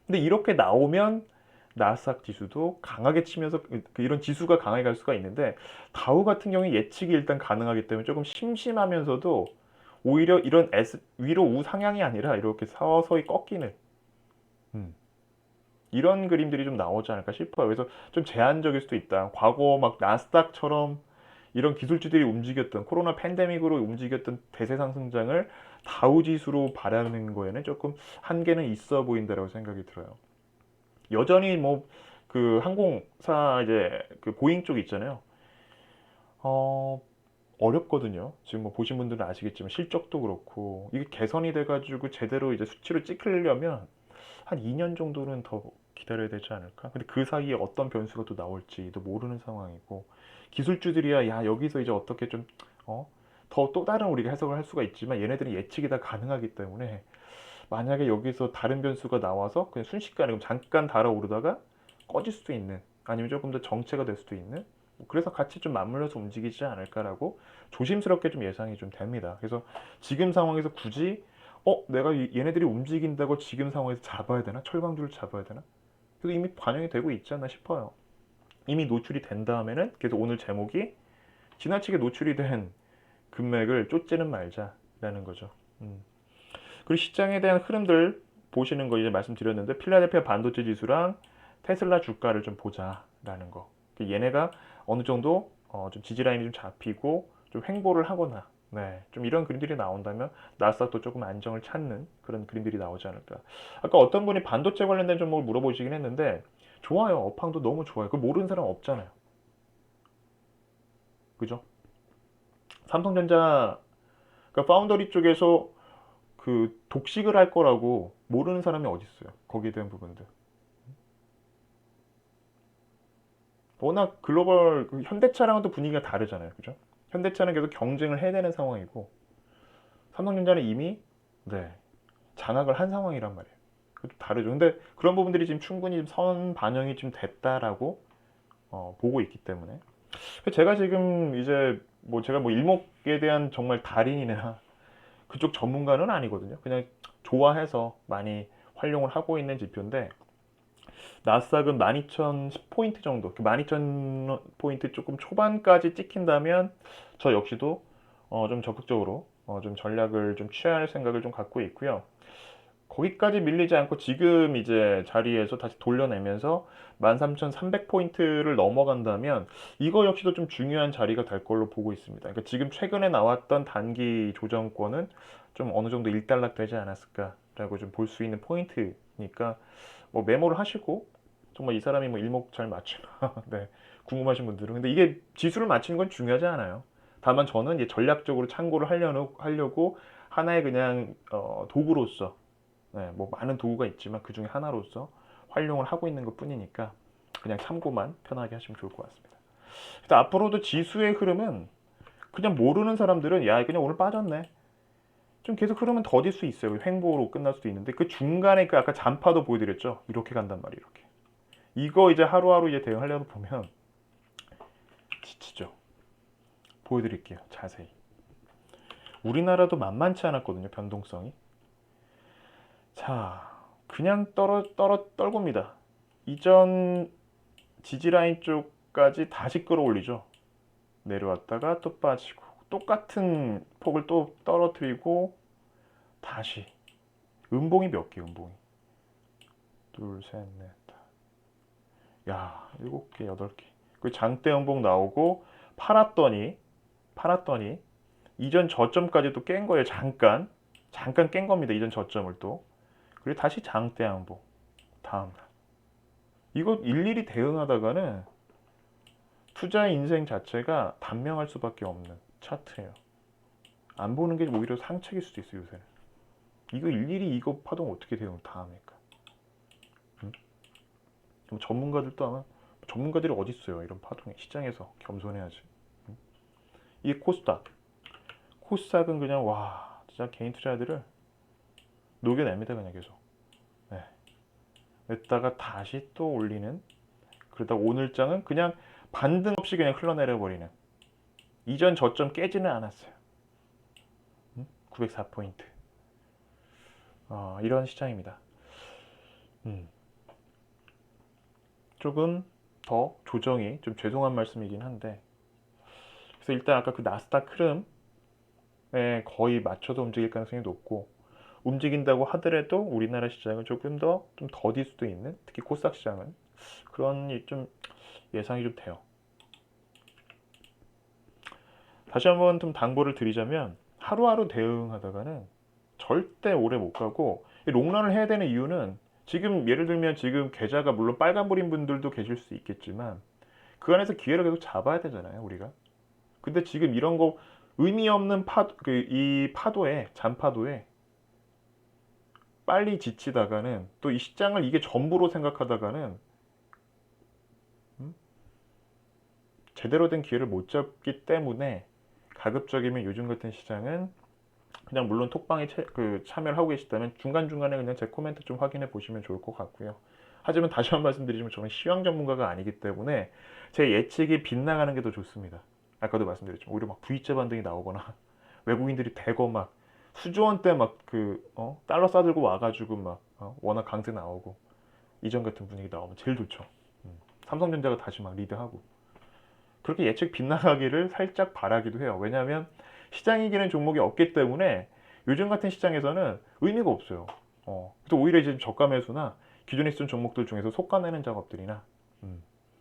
근데 이렇게 나오면 나스닥 지수도 강하게 치면서 이런 지수가 강하게 갈 수가 있는데 다우 같은 경우에 예측이 일단 가능하기 때문에 조금 심심하면서도 오히려 이런 위로 우상향이 아니라 이렇게 서서히 꺾이는 음, 이런 그림들이 좀 나오지 않을까 싶어요. 그래서 좀 제한적일 수도 있다. 과거 막 나스닥처럼 이런 기술주들이 움직였던 코로나 팬데믹으로 움직였던 대세 상승장을 다우 지수로 바라는 거에는 조금 한계는 있어 보인다라고 생각이 들어요. 여전히 뭐 그 항공사 이제 그 보잉 쪽 있잖아요. 어, 어렵거든요. 지금 뭐 보신 분들은 아시겠지만 실적도 그렇고 이게 개선이 돼가지고 제대로 이제 수치로 찍히려면 한 2년 정도는 더 기다려야 되지 않을까? 근데 그 사이에 어떤 변수가 또 나올지도 모르는 상황이고 기술주들이야 야 여기서 이제 어떻게 좀 더 또 다른 우리가 해석을 할 수가 있지만 얘네들은 예측이 다 가능하기 때문에 만약에 여기서 다른 변수가 나와서 그냥 순식간에 그럼 잠깐 달아오르다가 꺼질 수도 있는 아니면 조금 더 정체가 될 수도 있는 그래서 같이 좀 맞물려서 움직이지 않을까라고 조심스럽게 좀 예상이 좀 됩니다. 그래서 지금 상황에서 굳이 내가 얘네들이 움직인다고 지금 상황에서 잡아야 되나? 철강주를 잡아야 되나? 그래도 이미 반영이 되고 있지 않나 싶어요. 이미 노출이 된 다음에는 그래서 오늘 제목이 지나치게 노출이 된 금맥을 쫓지는 말자라는 거죠. 그리고 시장에 대한 흐름들 보시는 거 이제 말씀드렸는데 필라델피아 반도체 지수랑 테슬라 주가를 좀 보자라는 거. 얘네가 어느 정도 좀 지지라인이 좀 잡히고 좀 횡보를 하거나 좀 이런 그림들이 나온다면 나스닥도 조금 안정을 찾는 그런 그림들이 나오지 않을까. 아까 어떤 분이 반도체 관련된 종목을 물어보시긴 했는데 좋아요. 업황도 너무 좋아요. 그 모르는 사람 없잖아요. 그죠? 삼성전자 그러니까 파운더리 쪽에서 그 독식을 할 거라고 모르는 사람이 어디 있어요. 거기에 대한 부분들. 워낙 글로벌 현대차랑은 또 분위기가 다르잖아요. 그죠? 현대차는 계속 경쟁을 해야 되는 상황이고 삼성전자는 이미 네, 장악을 한 상황이란 말이에요. 그것도 다르죠. 근데 그런 부분들이 지금 충분히 선 반영이 좀 됐다라고 보고 있기 때문에 제가 지금 이제 뭐 제가 뭐 일목에 대한 정말 달인이나 그쪽 전문가는 아니거든요. 그냥 좋아해서 많이 활용을 하고 있는 지표인데 나스닥은 12,010포인트 정도, 12,000포인트 조금 초반까지 찍힌다면 저 역시도 좀 적극적으로 좀 전략을 좀 취할 생각을 좀 갖고 있고요. 거기까지 밀리지 않고 지금 이제 자리에서 다시 돌려내면서 13,300포인트를 넘어간다면 이거 역시도 좀 중요한 자리가 될 걸로 보고 있습니다. 그러니까 지금 최근에 나왔던 단기 조정권은 좀 어느 정도 일단락되지 않았을까라고 좀 볼 수 있는 포인트니까 뭐 메모를 하시고 정말 이 사람이 뭐 일목 잘 맞추나 네, 궁금하신 분들은 근데 이게 지수를 맞추는 건 중요하지 않아요. 다만 저는 이제 전략적으로 참고를 하려고 하나의 그냥 도구로서 뭐 많은 도구가 있지만 그 중에 하나로서 활용을 하고 있는 것 뿐이니까 그냥 참고만 편하게 하시면 좋을 것 같습니다. 일단 앞으로도 지수의 흐름은 그냥 모르는 사람들은 야 그냥 오늘 빠졌네 좀 계속 흐름은 더딜 수 있어요. 횡보로 끝날 수도 있는데 그 중간에 그 아까 잔파도 보여드렸죠. 이렇게 간단 말이에요. 이렇게 이거 이제 하루하루 이제 대응하려고 보면 지치죠. 보여드릴게요. 자세히. 우리나라도 만만치 않았거든요. 변동성이. 자, 그냥 떨굽니다. 이전 지지라인 쪽까지 다시 끌어올리죠. 내려왔다가 또 빠지고 똑같은 폭을 또 떨어뜨리고 다시 음봉이 몇 개 음봉이 둘, 셋, 넷, 야, 7개, 8개. 그 장대 음봉 나오고 팔았더니 이전 저점까지 또 깬 거예요. 잠깐 깬 겁니다. 이전 저점을 또. 그리고 다시 장대 양봉. 다음 날. 이거 일일이 대응하다가는 투자 인생 자체가 단명할 수밖에 없는 차트예요. 안 보는 게 오히려 상책일 수도 있어요, 요새는. 이거 일일이 이거 파동 어떻게 대응 다 합니까? 뭐 전문가들도 아마 전문가들이 어디 있어요? 이런 파동에 시장에서 겸손해야지. 이게 코스닥. 코스닥은 그냥 와 진짜 개인 투자자들을 녹여냅니다 그냥 계속. 네. 냈다가 다시 또 올리는. 그러다 오늘장은 그냥 반등 없이 그냥 흘러내려 버리는. 이전 저점 깨지는 않았어요. 904포인트. 이런 시장입니다. 조금 더 조정이 좀 죄송한 말씀이긴 한데, 그래서 일단 아까 그 나스닥 흐름에 거의 맞춰서 움직일 가능성이 높고, 움직인다고 하더라도 우리나라 시장은 조금 더 좀 더딜 수도 있는, 특히 코스닥 시장은 그런 좀 예상이 좀 돼요. 다시 한번 좀 당부를 드리자면 하루하루 대응하다가는 절대 오래 못 가고, 롱런을 해야 되는 이유는 지금 예를 들면 지금 계좌가 물론 빨간불인 분들도 계실 수 있겠지만 그 안에서 기회를 계속 잡아야 되잖아요 우리가. 근데 지금 이런 거 의미 없는 이 파도에 잔파도에 빨리 지치다가는 또 이 시장을 이게 전부로 생각하다가는 제대로 된 기회를 못 잡기 때문에 가급적이면 요즘 같은 시장은 그냥 물론 톡방에 참여를 하고 계시다면 중간중간에 그냥 제 코멘트 좀 확인해 보시면 좋을 것 같고요. 하지만 다시 한 번 말씀드리지만 저는 시황 전문가가 아니기 때문에 제 예측이 빗나가는 게 더 좋습니다. 아까도 말씀드렸지만 오히려 막 V자 반등이 나오거나 외국인들이 대거 막 수조 원대 막 달러 싸들고 와가지고 막 워낙 강세 나오고 이전 같은 분위기 나오면 제일 좋죠. 삼성전자가 다시 막 리드하고 그렇게 예측 빗나가기를 살짝 바라기도 해요. 왜냐하면 시장 이기는 종목이 없기 때문에 요즘 같은 시장에서는 의미가 없어요. 그래서 오히려 이제 저가 매수나 기존에 있던 종목들 중에서 속가내는 작업들이나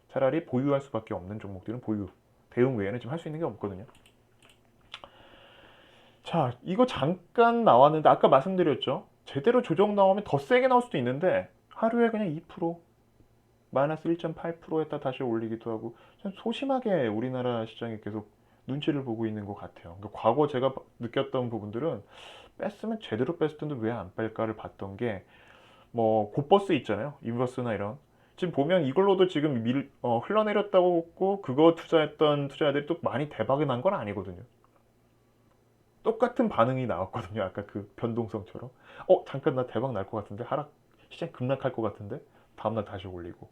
차라리 보유할 수밖에 없는 종목들은 보유, 대응 외에는 지금 할 수 있는 게 없거든요. 자, 이거 잠깐 나왔는데 아까 말씀드렸죠. 제대로 조정 나오면 더 세게 나올 수도 있는데 하루에 그냥 2%, 마이너스 1.8%에다 다시 올리기도 하고 좀 소심하게 우리나라 시장이 계속 눈치를 보고 있는 것 같아요. 그러니까 과거 제가 느꼈던 부분들은 뺐으면 제대로 뺐을 텐데 왜 안 뺄까를 봤던 게 뭐 곧버스 있잖아요. 인버스나 이런. 지금 보면 이걸로도 지금 흘러내렸다고 했고 그거 투자했던 투자자들이 또 많이 대박이 난 건 아니거든요. 똑같은 반응이 나왔거든요. 아까 그 변동성처럼. 잠깐 나 대박 날 것 같은데 시장 급락할 것 같은데 다음날 다시 올리고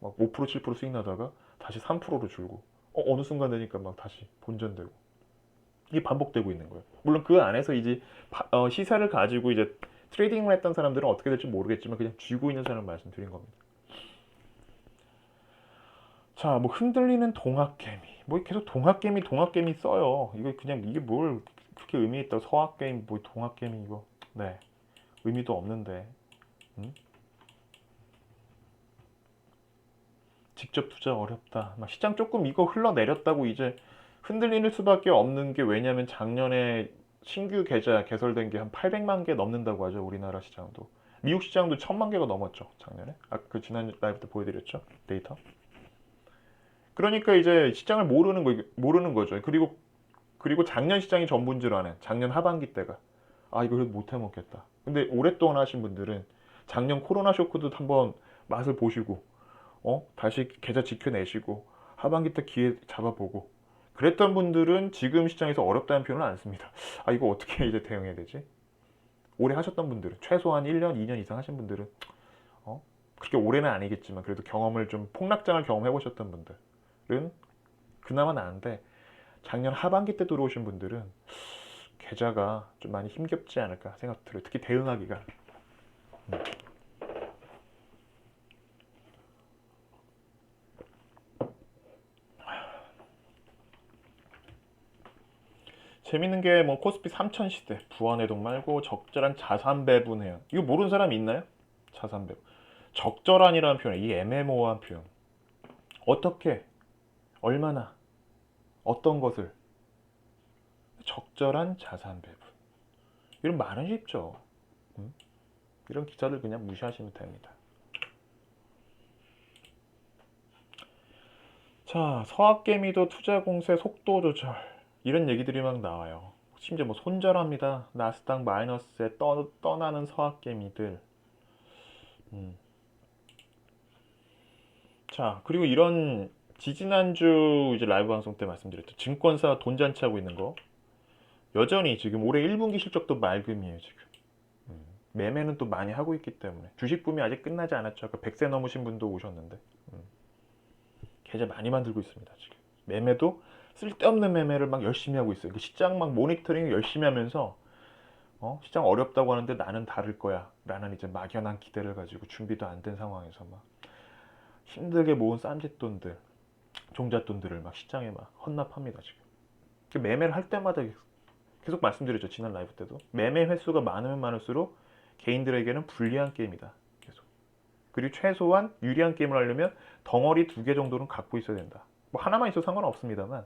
막 5% 7% 수익 나다가 다시 3%로 줄고 어느 순간 되니까 막 다시 본전되고 이게 반복되고 있는 거예요. 물론 그 안에서 이제 시사를 가지고 이제 트레이딩을 했던 사람들은 어떻게 될지 모르겠지만 그냥 쥐고 있는 사람 말씀드린 겁니다. 자, 뭐 흔들리는 동학개미, 뭐 계속 동학개미 써요. 이거 그냥 이게 뭘 그렇게 의미 있다? 서학개미, 뭐 동학개미 이거, 네, 의미도 없는데, 직접 투자 어렵다. 막 시장 조금 이거 흘러내렸다고 이제 흔들리는 수밖에 없는 게 왜냐면 작년에 신규 계좌 개설된 게 한 800만 개 넘는다고 하죠. 우리나라 시장도. 미국 시장도 1000만 개가 넘었죠. 작년에. 그 지난 라이브 때 보여드렸죠. 데이터. 그러니까 이제 시장을 모르는 거죠. 그리고 작년 시장이 전부인 줄 아는 작년 하반기 때가 이거 못 해먹겠다. 근데 오랫동안 하신 분들은 작년 코로나 쇼크도 한번 맛을 보시고 다시 계좌 지켜내시고 하반기 때 기회 잡아보고 그랬던 분들은 지금 시장에서 어렵다는 표현을 안 씁니다. 이거 어떻게 이제 대응해야 되지? 오래 하셨던 분들은 최소한 1년, 2년 이상 하신 분들은 그렇게 오래는 아니겠지만 그래도 경험을 좀 폭락장을 경험해 보셨던 분들은 그나마 나은데 작년 하반기 때 들어오신 분들은 계좌가 좀 많이 힘겹지 않을까 생각 들어요. 특히 대응하기가. 재밌는 게 뭐 코스피 3000 시대 부안해동 말고 적절한 자산 배분해요. 이거 모르는 사람이 있나요? 자산 배분. 적절한이라는 표현, 이 애매모호한 표현. 어떻게, 얼마나, 어떤 것을 적절한 자산 배분. 이런 말은 쉽죠. 이런 기사들 그냥 무시하시면 됩니다. 자, 서학개미도 투자 공세 속도 조절 이런 얘기들이 막 나와요. 심지어 뭐 손절합니다. 나스닥 마이너스에 떠나는 서학개미들. 자, 그리고 이런 지지난주 이제 라이브 방송 때 말씀드렸죠. 증권사 돈 잔치하고 있는 거. 여전히 지금 올해 1분기 실적도 맑음이에요, 지금. 매매는 또 많이 하고 있기 때문에. 주식 붐이 아직 끝나지 않았죠. 아까 100세 넘으신 분도 오셨는데. 계좌 많이 만들고 있습니다, 지금. 매매도 쓸데없는 매매를 막 열심히 하고 있어요. 그 시장 막 모니터링 열심히 하면서 시장 어렵다고 하는데 나는 다를 거야 라는 이제 막연한 기대를 가지고 준비도 안 된 상황에서 막 힘들게 모은 쌈짓돈들, 종잣돈들을 막 시장에 막 헌납합니다, 지금. 그 매매를 할 때마다 계속 말씀드렸죠, 지난 라이브 때도. 매매 횟수가 많으면 많을수록 개인들에게는 불리한 게임이다, 계속. 그리고 최소한 유리한 게임을 하려면 덩어리 2개 정도는 갖고 있어야 된다. 뭐 하나만 있어도 상관없습니다만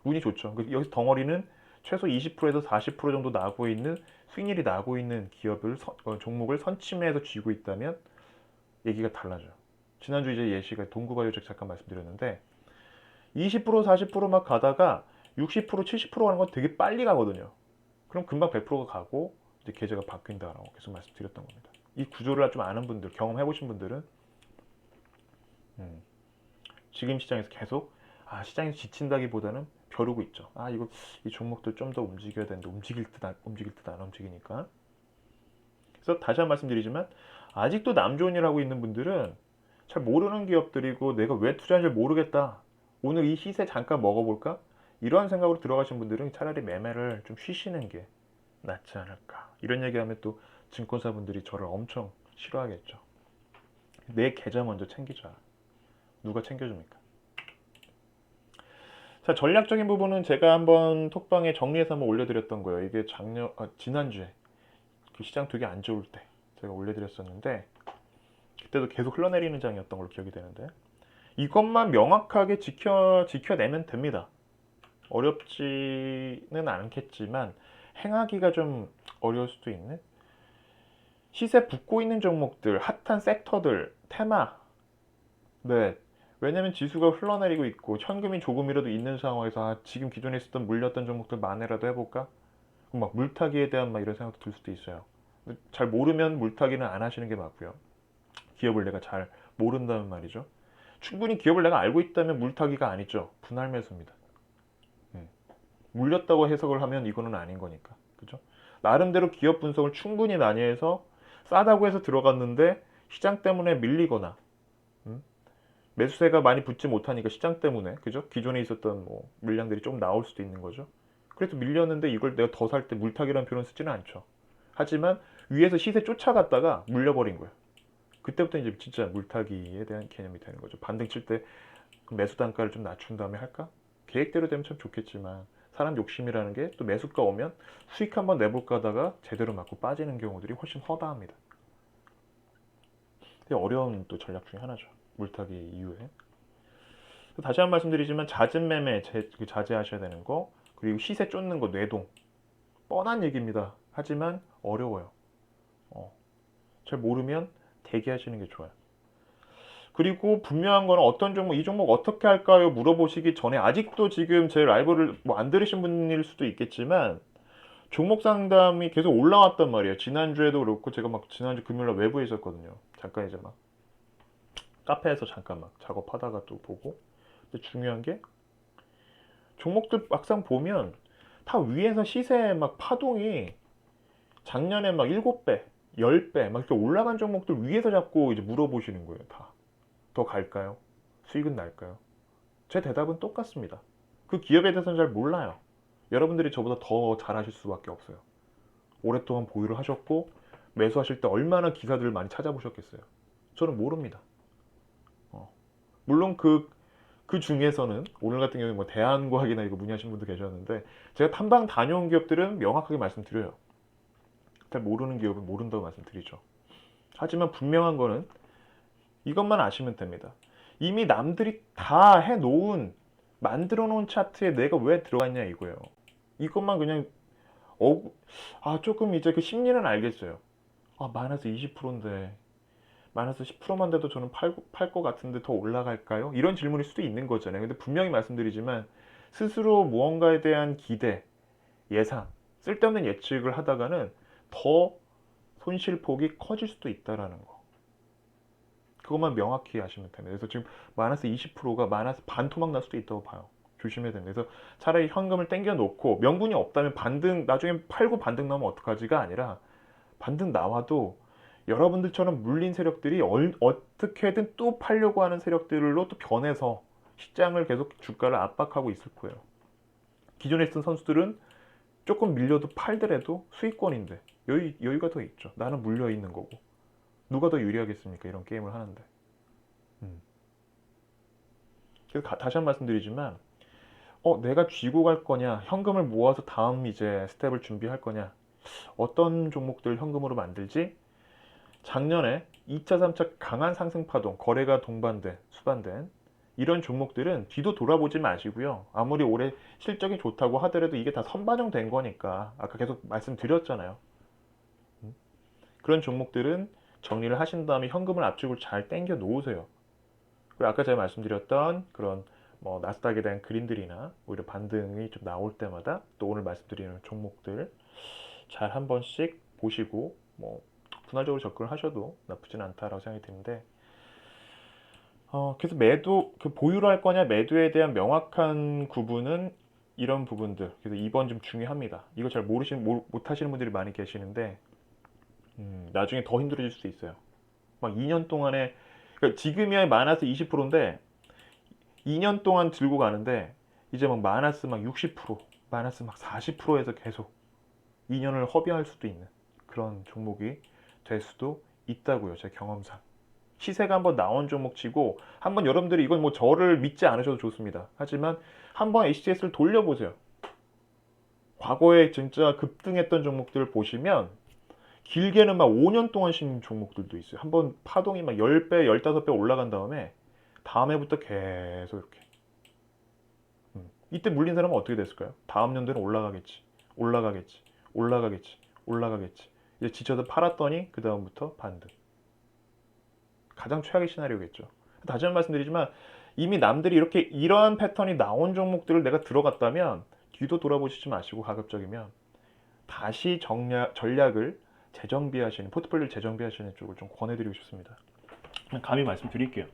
운이 좋죠. 여기서 덩어리는 최소 20%에서 40% 정도 나고 있는, 수익률이 나고 있는 기업을 종목을 선침해서 쥐고 있다면 얘기가 달라져요. 지난주 이제 예시가 동구바이오텍 잠깐 말씀드렸는데 20% 40%막 가다가 60% 70% 가는 건 되게 빨리 가거든요. 그럼 금방 100%가 가고 이제 계좌가 바뀐다라고 계속 말씀드렸던 겁니다. 이 구조를 좀 아는 분들, 경험해보신 분들은 지금 시장에서 계속 시장에서 지친다기보다는 벼르고 있죠. 이거 이 종목들 좀 더 움직여야 되는데 움직일 듯 안 움직이니까. 그래서 다시 한 번 말씀드리지만 아직도 남 좋은 일 하고 있는 분들은 잘 모르는 기업들이고 내가 왜 투자하는지 모르겠다. 오늘 이 시세 잠깐 먹어볼까? 이러한 생각으로 들어가신 분들은 차라리 매매를 좀 쉬시는 게 낫지 않을까. 이런 얘기하면 또 증권사분들이 저를 엄청 싫어하겠죠. 내 계좌 먼저 챙기자. 누가 챙겨줍니까? 자, 전략적인 부분은 제가 한번 톡방에 정리해서 한번 올려드렸던 거예요. 이게 지난주에 그 시장 되게 안 좋을 때 제가 올려드렸었는데 그때도 계속 흘러내리는 장이었던 걸로 기억이 되는데 이것만 명확하게 지켜내면 됩니다. 어렵지는 않겠지만 행하기가 좀 어려울 수도 있는 시세 붙고 있는 종목들, 핫한 섹터들, 테마. 네. 왜냐면 지수가 흘러내리고 있고 현금이 조금이라도 있는 상황에서 지금 기존에 있었던 물렸던 종목들 만회라도 해볼까? 막 물타기에 대한 막 이런 생각도 들 수도 있어요. 잘 모르면 물타기는 안 하시는 게 맞고요. 기업을 내가 잘 모른다는 말이죠. 충분히 기업을 내가 알고 있다면 물타기가 아니죠. 분할 매수입니다. 물렸다고 해석을 하면 이거는 아닌 거니까. 그죠? 나름대로 기업 분석을 충분히 많이 해서 싸다고 해서 들어갔는데 시장 때문에 밀리거나 매수세가 많이 붙지 못하니까 시장 때문에 그죠? 기존에 있었던 뭐 물량들이 좀 나올 수도 있는 거죠. 그래서 밀렸는데 이걸 내가 더 살 때 물타기라는 표현은 쓰지는 않죠. 하지만 위에서 시세 쫓아갔다가 물려버린 거예요. 그때부터 이제 진짜 물타기에 대한 개념이 되는 거죠. 반등 칠 때 매수 단가를 좀 낮춘 다음에 할까? 계획대로 되면 참 좋겠지만 사람 욕심이라는 게 또 매수가 오면 수익 한번 내볼까 하다가 제대로 맞고 빠지는 경우들이 훨씬 허다합니다. 되게 어려운 또 전략 중에 하나죠. 물타기 이후에. 다시 한 번 말씀드리지만 잦은 매매 자제하셔야 되는 거, 그리고 시세 쫓는 거, 뇌동. 뻔한 얘기입니다. 하지만 어려워요. 잘 모르면 대기하시는 게 좋아요. 그리고 분명한 거는 어떤 종목, 이 종목 어떻게 할까요? 물어보시기 전에 아직도 지금 제 라이브를 뭐 안 들으신 분일 수도 있겠지만 종목 상담이 계속 올라왔단 말이에요. 지난주에도 그렇고 제가 막 지난주 금요일날 외부에 있었거든요. 잠깐 이제 막 카페에서 잠깐 막 작업하다가 또 보고. 근데 중요한 게 종목들 막상 보면 다 위에서 시세 막 파동이 작년에 막 7배, 10배 막 이렇게 올라간 종목들 위에서 자꾸 이제 물어보시는 거예요. 다. 더 갈까요? 수익은 날까요? 제 대답은 똑같습니다. 그 기업에 대해서는 잘 몰라요. 여러분들이 저보다 더 잘하실 수밖에 없어요. 오랫동안 보유를 하셨고 매수하실 때 얼마나 기사들을 많이 찾아보셨겠어요. 저는 모릅니다. 물론 그 중에서는 오늘 같은 경우에 뭐 대한과학이나 이거 문의하신 분도 계셨는데 제가 탐방 다녀온 기업들은 명확하게 말씀드려요. 잘 모르는 기업은 모른다고 말씀드리죠. 하지만 분명한 거는 이것만 아시면 됩니다. 이미 남들이 다 해놓은 만들어 놓은 차트에 내가 왜 들어갔냐 이거예요. 이것만 그냥 조금 이제 그 심리는 알겠어요. 마이너스 20%인데 마이너스 10%만 돼도 저는 팔 것 같은데 더 올라갈까요? 이런 질문일 수도 있는 거잖아요. 근데 분명히 말씀드리지만 스스로 무언가에 대한 기대, 예상, 쓸데없는 예측을 하다가는 더 손실폭이 커질 수도 있다라는 거. 그것만 명확히 아시면 됩니다. 그래서 지금 마이너스 20%가 마이너스 반토막 날 수도 있다고 봐요. 조심해야 됩니다. 그래서 차라리 현금을 땡겨 놓고 명분이 없다면 반등 나중에 팔고 반등 나오면 어떡하지가 아니라 반등 나와도 여러분들처럼 물린 세력들이 어떻게든 또 팔려고 하는 세력들로 또 변해서 시장을 계속 주가를 압박하고 있을 거예요. 기존에 쓴 선수들은 조금 밀려도 팔더라도 수익권인데 여유가 더 있죠. 나는 물려 있는 거고. 누가 더 유리하겠습니까? 이런 게임을 하는데. 그래서 다시 한 번 말씀드리지만 내가 쥐고 갈 거냐, 현금을 모아서 다음 이제 스텝을 준비할 거냐, 어떤 종목들 현금으로 만들지? 작년에 2차, 3차 강한 상승 파동, 거래가 동반된, 수반된 이런 종목들은 뒤도 돌아보지 마시고요. 아무리 올해 실적이 좋다고 하더라도 이게 다 선반영된 거니까 아까 계속 말씀드렸잖아요. 그런 종목들은 정리를 하신 다음에 현금을 앞쪽으로 잘 당겨 놓으세요. 그리고 아까 제가 말씀드렸던 그런 뭐 나스닥에 대한 그림들이나 오히려 반등이 좀 나올 때마다 또 오늘 말씀드리는 종목들 잘 한 번씩 보시고 뭐 분할적으로 접근을 하셔도 나쁘진 않다라고 생각이 드는데 그래서 매도 그 보유를 할 거냐 매도에 대한 명확한 구분은 이런 부분들. 그래서 2번 좀 중요합니다. 이거 잘 못 하시는 분들이 많이 계시는데 나중에 더 힘들어질 수도 있어요. 막 2년 동안에 그러니까 지금이야 마이너스 20%인데 2년 동안 들고 가는데 이제 막 마이너스 막 60%, 마이너스 막 40%에서 계속 2년을 허비할 수도 있는 그런 종목이 될 수도 있다고요. 제 경험상. 시세가 한번 나온 종목 치고 한번 여러분들이 이건 뭐 저를 믿지 않으셔도 좋습니다. 하지만 한번 HTS를 돌려보세요. 과거에 진짜 급등했던 종목들을 보시면 길게는 막 5년 동안 쉬는 종목들도 있어요. 한번 파동이 막 10배, 15배 올라간 다음에 다음 해부터 계속 이렇게. 이때 물린 사람은 어떻게 됐을까요? 다음 연도에는 올라가겠지. 올라가겠지. 올라가겠지. 올라가겠지. 이제 지쳐서 팔았더니 그 다음부터 반등. 가장 최악의 시나리오겠죠. 다시 한번 말씀드리지만 이미 남들이 이렇게 이러한 패턴이 나온 종목들을 내가 들어갔다면 뒤도 돌아보시지 마시고 가급적이면 다시 전략을 재정비하시는 포트폴리오를 재정비하시는 쪽을 좀 권해드리고 싶습니다. 감히 말씀드릴게요.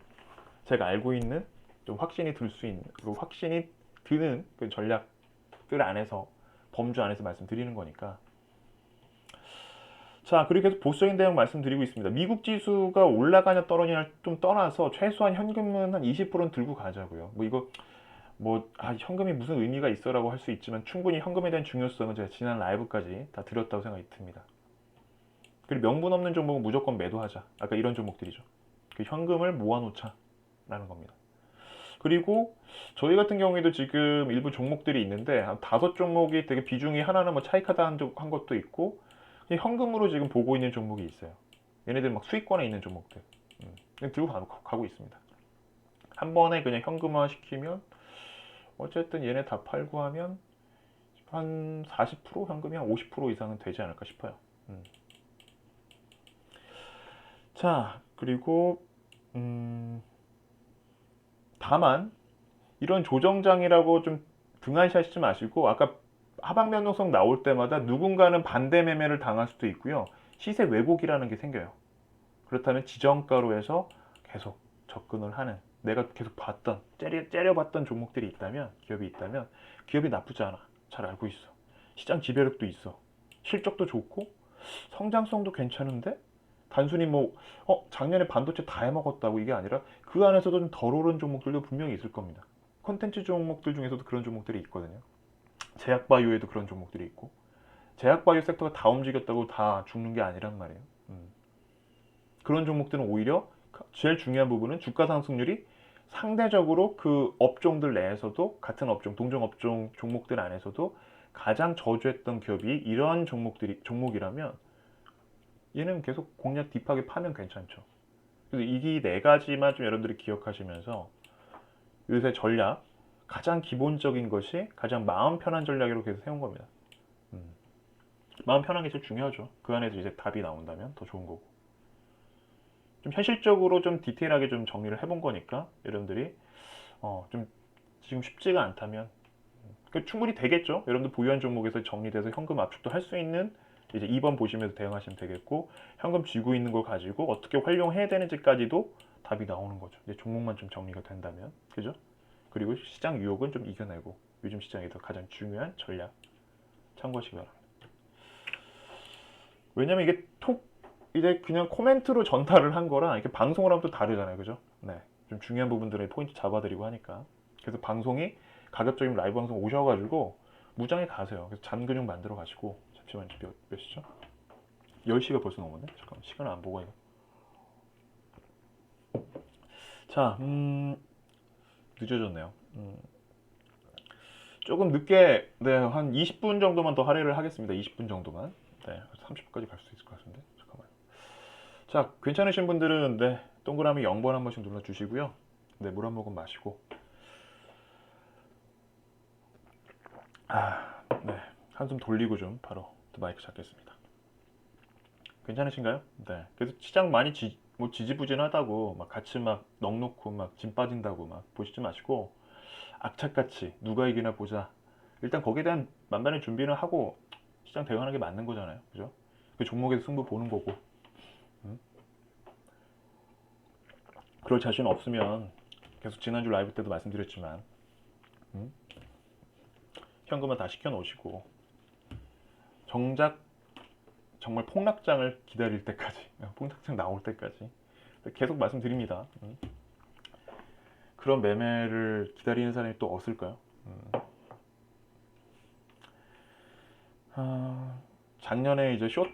제가 알고 있는 좀 확신이 들 수 있는 그리고 확신이 드는 그 전략들 안에서 범주 안에서 말씀드리는 거니까. 자, 그리고 계속 보수적인 대응 말씀드리고 있습니다. 미국 지수가 올라가냐 떨어지냐 좀 떠나서 최소한 현금은 한 20%는 들고 가자고요. 뭐 이거 현금이 무슨 의미가 있어라고 할 수 있지만 충분히 현금에 대한 중요성은 제가 지난 라이브까지 다 드렸다고 생각이 듭니다. 그리고 명분 없는 종목은 무조건 매도하자. 아까 이런 종목들이죠. 그 현금을 모아놓자라는 겁니다. 그리고 저희 같은 경우에도 지금 일부 종목들이 있는데 한 5종목이 되게 비중이 하나는 뭐 차익하다 한 것도 있고 현금으로 지금 보고 있는 종목이 있어요. 얘네들 막 수익권에 있는 종목들 그냥 들고 가고 있습니다. 한 번에 그냥 현금화 시키면 어쨌든 얘네 다 팔고 하면 한 40% 현금이 한 50% 이상은 되지 않을까 싶어요. 자, 그리고 다만 이런 조정장이라고 좀 등한시하시지 마시고 아까 하방 변동성 나올 때마다 누군가는 반대 매매를 당할 수도 있고요. 시세 왜곡이라는 게 생겨요. 그렇다면 지정가로 해서 계속 접근을 하는 내가 계속 봤던 째려봤던 종목들이 있다면 기업이 나쁘지 않아. 잘 알고 있어. 시장 지배력도 있어. 실적도 좋고 성장성도 괜찮은데 단순히 작년에 반도체 다 해먹었다고 이게 아니라 그 안에서도 좀 덜 오른 종목들도 분명히 있을 겁니다. 콘텐츠 종목들 중에서도 그런 종목들이 있거든요. 제약바이오에도 그런 종목들이 있고 제약바이오 섹터가 다 움직였다고 다 죽는 게 아니란 말이에요. 그런 종목들은 오히려 제일 중요한 부분은 주가 상승률이 상대적으로 그 업종들 내에서도 같은 업종, 동종 업종 종목들 안에서도 가장 저주했던 기업이 이러한 종목이라면 얘는 계속 공략 딥하게 파면 괜찮죠. 그래서 이 네 가지만 좀 여러분들이 기억하시면서 요새 전략 가장 기본적인 것이 가장 마음 편한 전략으로 계속 세운 겁니다. 마음 편한 게 제일 중요하죠. 그 안에서 이제 답이 나온다면 더 좋은 거고. 좀 현실적으로 좀 디테일하게 좀 정리를 해본 거니까 여러분들이 좀 지금 쉽지가 않다면 충분히 되겠죠. 여러분들 보유한 종목에서 정리돼서 현금 압축도 할 수 있는 이제 2번 보시면서 대응하시면 되겠고 현금 쥐고 있는 걸 가지고 어떻게 활용해야 되는지까지도 답이 나오는 거죠. 이제 종목만 좀 정리가 된다면, 그죠? 그리고 시장 유혹은 좀 이겨내고 요즘 시장에서 가장 중요한 전략 참고하시기 바랍니다. 왜냐면 이게 이제 그냥 코멘트로 전달을 한 거랑 이렇게 방송을 하면 또 다르잖아요, 그죠? 네, 좀 중요한 부분들의 포인트 잡아드리고 하니까. 그래서 방송이 가급적이면 라이브 방송 오셔가지고 무장해 가세요. 그래서 잔근육 만들어 가시고. 잠시만요, 몇 시죠? 10시가 벌써 넘었네? 잠깐만, 시간을 안 보고 이거. 자, 늦어졌네요. 조금 늦게, 네, 한 20분 정도만 더 할애를 하겠습니다. 20분 정도만. 네, 30분까지 갈 수 있을 것 같은데. 잠깐만요. 자, 괜찮으신 분들은, 네, 동그라미 0번 한 번씩 눌러주시고요. 네, 물 한 모금 마시고. 네, 한숨 돌리고 좀 바로 또 마이크 잡겠습니다. 괜찮으신가요? 네. 그래서 시장 많이 뭐 지지부진하다고 막 같이 막 넋놓고 막 짐 빠진다고 막 보시지 마시고 악착같이 누가 이기나 보자. 일단 거기에 대한 만반의 준비는 하고 시장 대응하는 게 맞는 거잖아요. 그죠? 그 종목에서 승부 보는 거고. 음? 그럴 자신 없으면 계속 지난주 라이브 때도 말씀드렸지만 현금은 다 시켜 놓으시고 정작 정말 폭락장을 기다릴 때까지, 폭락장 나올 때까지 계속 말씀드립니다. 그런 매매를 기다리는 사람이 또 없을까요? 작년에 이제 숏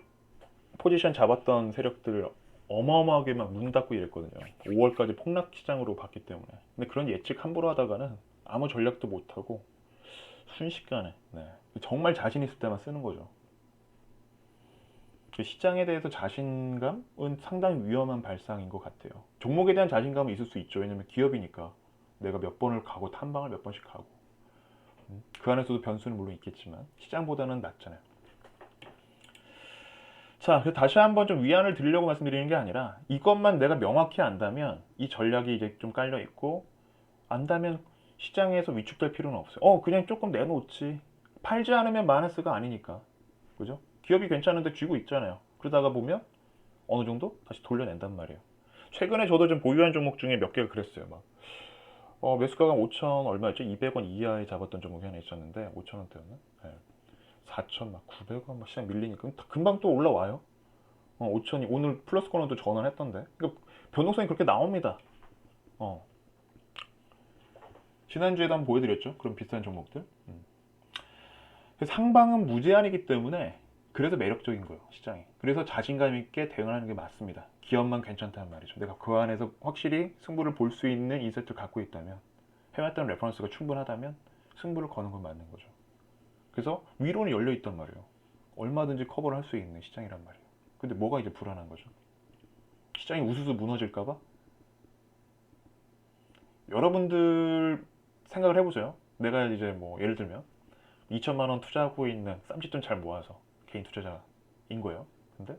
포지션 잡았던 세력들 어마어마하게 막 문 닫고 이랬거든요. 5월까지 폭락 시장으로 봤기 때문에. 근데 그런 예측 함부로 하다가는 아무 전략도 못하고 순식간에, 네, 정말 자신 있을 때만 쓰는 거죠. 시장에 대해서 자신감은 상당히 위험한 발상인 것 같아요. 종목에 대한 자신감은 있을 수 있죠. 왜냐면 기업이니까 내가 몇 번을 가고 탐방을 몇 번씩 가고 그 안에서도 변수는 물론 있겠지만 시장보다는 낫잖아요. 자, 그래서 다시 한번 좀 위안을 드리려고 말씀드리는 게 아니라 이것만 내가 명확히 안다면 이 전략이 이제 좀 깔려 있고 안다면 시장에서 위축될 필요는 없어요. 그냥 조금 내놓지. 팔지 않으면 마이너스가 아니니까. 그죠? 기업이 괜찮은데 쥐고 있잖아요. 그러다가 보면 어느 정도 다시 돌려낸단 말이에요. 최근에 저도 좀 보유한 종목 중에 몇 개가 그랬어요. 막 매수가가 5천 얼마였죠? 200원 이하에 잡았던 종목이 하나 있었는데 5천원대였나? 네. 4천 막 900원 막 시장 밀리니까 금방 또 올라와요. 5천이 오늘 플러스 코너도 전환했던데. 그러니까 변동성이 그렇게 나옵니다. 지난주에도 한번 보여드렸죠. 그런 비슷한 종목들. 그래서 상방은 무제한이기 때문에 그래서 매력적인 거예요, 시장이. 그래서 자신감 있게 대응하는 게 맞습니다. 기업만 괜찮다는 말이죠. 내가 그 안에서 확실히 승부를 볼 수 있는 인사이트를 갖고 있다면, 해왔던 레퍼런스가 충분하다면 승부를 거는 건 맞는 거죠. 그래서 위로는 열려 있단 말이에요. 얼마든지 커버를 할 수 있는 시장이란 말이에요. 근데 뭐가 이제 불안한 거죠? 시장이 우수수 무너질까봐? 여러분들 생각을 해보세요. 내가 이제 뭐 예를 들면 2천만 원 투자하고 있는 쌈짓돈 잘 모아서 개인 투자자인 거예요. 근데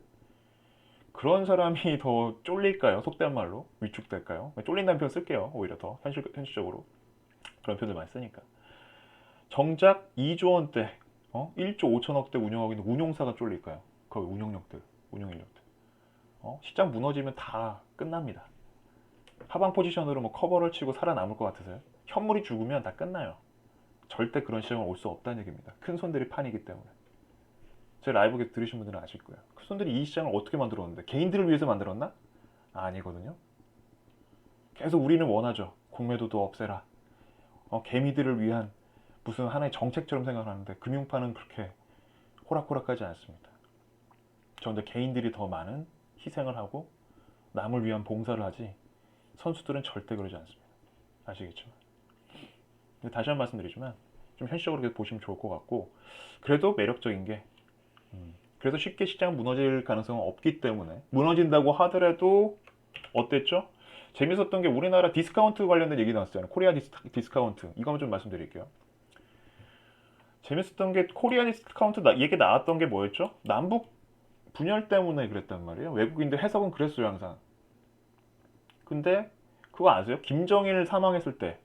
그런 사람이 더 쫄릴까요? 속된 말로 위축될까요? 쫄린다는 표현 쓸게요. 오히려 더 현실적으로 그런 표현들 많이 쓰니까. 정작 2조 원대, 1조 5천억대 운영하고 있는 운용사가 쫄릴까요? 그 운용력들, 운용 인력들. 시장 무너지면 다 끝납니다. 하방 포지션으로 뭐 커버를 치고 살아남을 것 같으세요? 현물이 죽으면 다 끝나요. 절대 그런 시장은 올 수 없다는 얘기입니다. 큰 손들이 판이기 때문에. 제 라이브 들으신 분들은 아실 거예요. 큰 손들이 이 시장을 어떻게 만들었는데 개인들을 위해서 만들었나? 아니거든요. 계속 우리는 원하죠. 공매도도 없애라. 개미들을 위한 무슨 하나의 정책처럼 생각하는데 금융파는 그렇게 호락호락하지 않습니다. 그런데 개인들이 더 많은 희생을 하고 남을 위한 봉사를 하지 선수들은 절대 그러지 않습니다. 아시겠지만. 다시 한 번 말씀드리지만 좀 현실적으로 보시면 좋을 것 같고 그래도 매력적인 게 그래서 쉽게 시장 무너질 가능성은 없기 때문에 무너진다고 하더라도 어땠죠? 재밌었던 게 우리나라 디스카운트 관련된 얘기 나왔잖아요. 코리아 디스카운트 이거만 좀 말씀드릴게요. 재밌었던 게 코리아 디스카운트 얘기 나왔던 게 뭐였죠? 남북 분열 때문에 그랬단 말이에요. 외국인들 해석은 그랬어요 항상. 근데 그거 아세요? 김정일 사망했을 때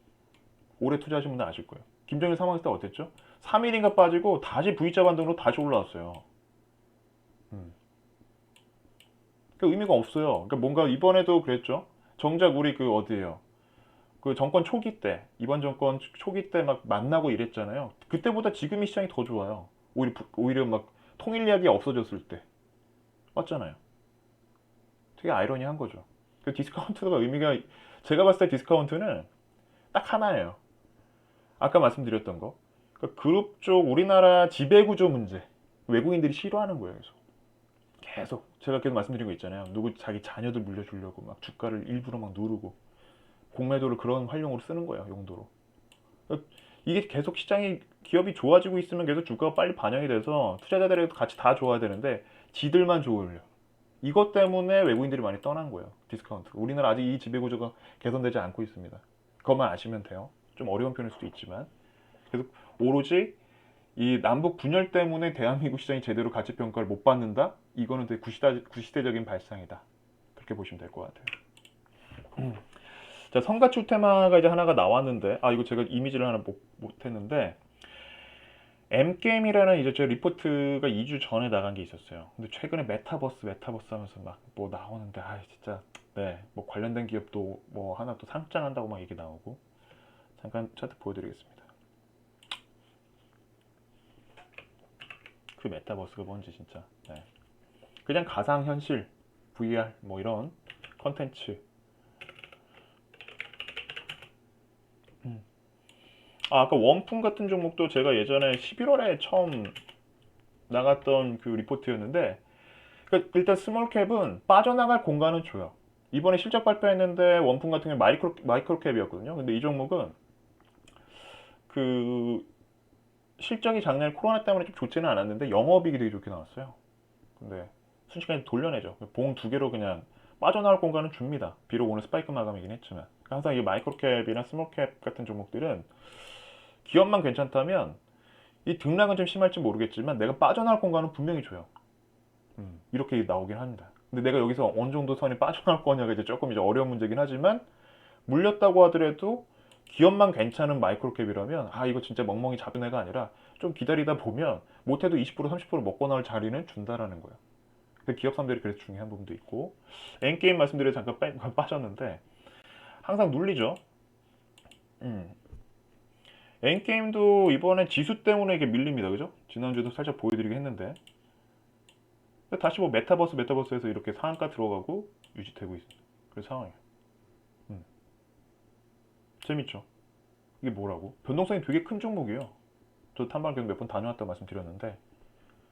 오래 투자하신 분들 아실 거예요. 김정일 사망했을 때 어땠죠? 3일인가 빠지고 다시 V자 반등으로 다시 올라왔어요. 그러니까 의미가 없어요. 그러니까 뭔가 이번에도 그랬죠. 정작 우리 그 어디예요? 그 정권 초기 때, 이번 정권 초기 때 막 만나고 이랬잖아요. 그때보다 지금이 시장이 더 좋아요. 오히려 막 통일약이 없어졌을 때. 맞잖아요. 되게 아이러니한 거죠. 그 디스카운트가 의미가, 제가 봤을 때 디스카운트는 딱 하나예요. 아까 말씀드렸던 거. 그 그룹 쪽 우리나라 지배구조 문제. 외국인들이 싫어하는 거예요. 계속. 제가 계속 말씀드린 거 있잖아요. 누구 자기 자녀들 물려주려고 막 주가를 일부러 막 누르고. 공매도를 그런 활용으로 쓰는 거예요. 용도로. 이게 계속 시장이 기업이 좋아지고 있으면 계속 주가가 빨리 반영이 돼서 투자자들이 같이 다 좋아야 되는데 지들만 좋으려. 이것 때문에 외국인들이 많이 떠난 거예요. 디스카운트. 우리나라 아직 이 지배구조가 개선되지 않고 있습니다. 그것만 아시면 돼요. 좀 어려운 편일 수도 있지만 계속 오로지 이 남북 분열 때문에 대한민국 시장이 제대로 가치 평가를 못 받는다? 이거는 되게 구시대적인 발상이다. 그렇게 보시면 될 것 같아요. 자, 성가출 테마가 이제 하나가 나왔는데, 이거 제가 이미지를 하나 못했는데, M게임이라는 이제 제 리포트가 2주 전에 나간 게 있었어요. 근데 최근에 메타버스 하면서 막 뭐 나오는데, 진짜, 네, 뭐 관련된 기업도 뭐 하나 또 상장한다고 막 얘기 나오고, 잠깐 차트 보여드리겠습니다. 그 메타버스가 뭔지 진짜, 네. 그냥 가상현실, VR, 뭐 이런 컨텐츠. 아까 원품 같은 종목도 제가 예전에 11월에 처음 나갔던 그 리포트였는데, 그러니까 일단 스몰캡은 빠져나갈 공간은 줘요. 이번에 실적 발표했는데 원품 같은 경우는 마이크로캡이었거든요. 근데 이 종목은 그 실적이 작년에 코로나 때문에 좀 좋지는 않았는데 영업이익이 되게 좋게 나왔어요. 근데 순식간에 돌려내죠. 봉 두 개로 그냥 빠져나갈 공간은 줍니다. 비록 오늘 스파이크 마감이긴 했지만. 항상 이 마이크로캡이나 스몰캡 같은 종목들은 기업만 괜찮다면 이 등락은 좀 심할지 모르겠지만 내가 빠져나갈 공간은 분명히 줘요. 이렇게 나오긴 합니다. 근데 내가 여기서 어느 정도 선이 빠져나갈 거냐가 이제 조금 이제 어려운 문제긴 하지만 물렸다고 하더라도 기업만 괜찮은 마이크로캡이라면 이거 진짜 멍멍이 잡은 애가 아니라 좀 기다리다 보면 못해도 20% 30% 먹고 나올 자리는 준다라는 거예요. 기업 삼들이 그래서 중요한 부분도 있고 N게임 말씀드려 잠깐 빠졌는데 항상 눌리죠. N게임도 이번에 지수 때문에 이게 밀립니다. 그죠? 지난주에도 살짝 보여드리긴 했는데 다시 뭐 메타버스에서 이렇게 상한가 들어가고 유지되고 있는 그런 상황이에요. 재밌죠? 이게 뭐라고? 변동성이 되게 큰 종목이에요. 저 탐방 계속 몇 번 다녀왔다고 말씀드렸는데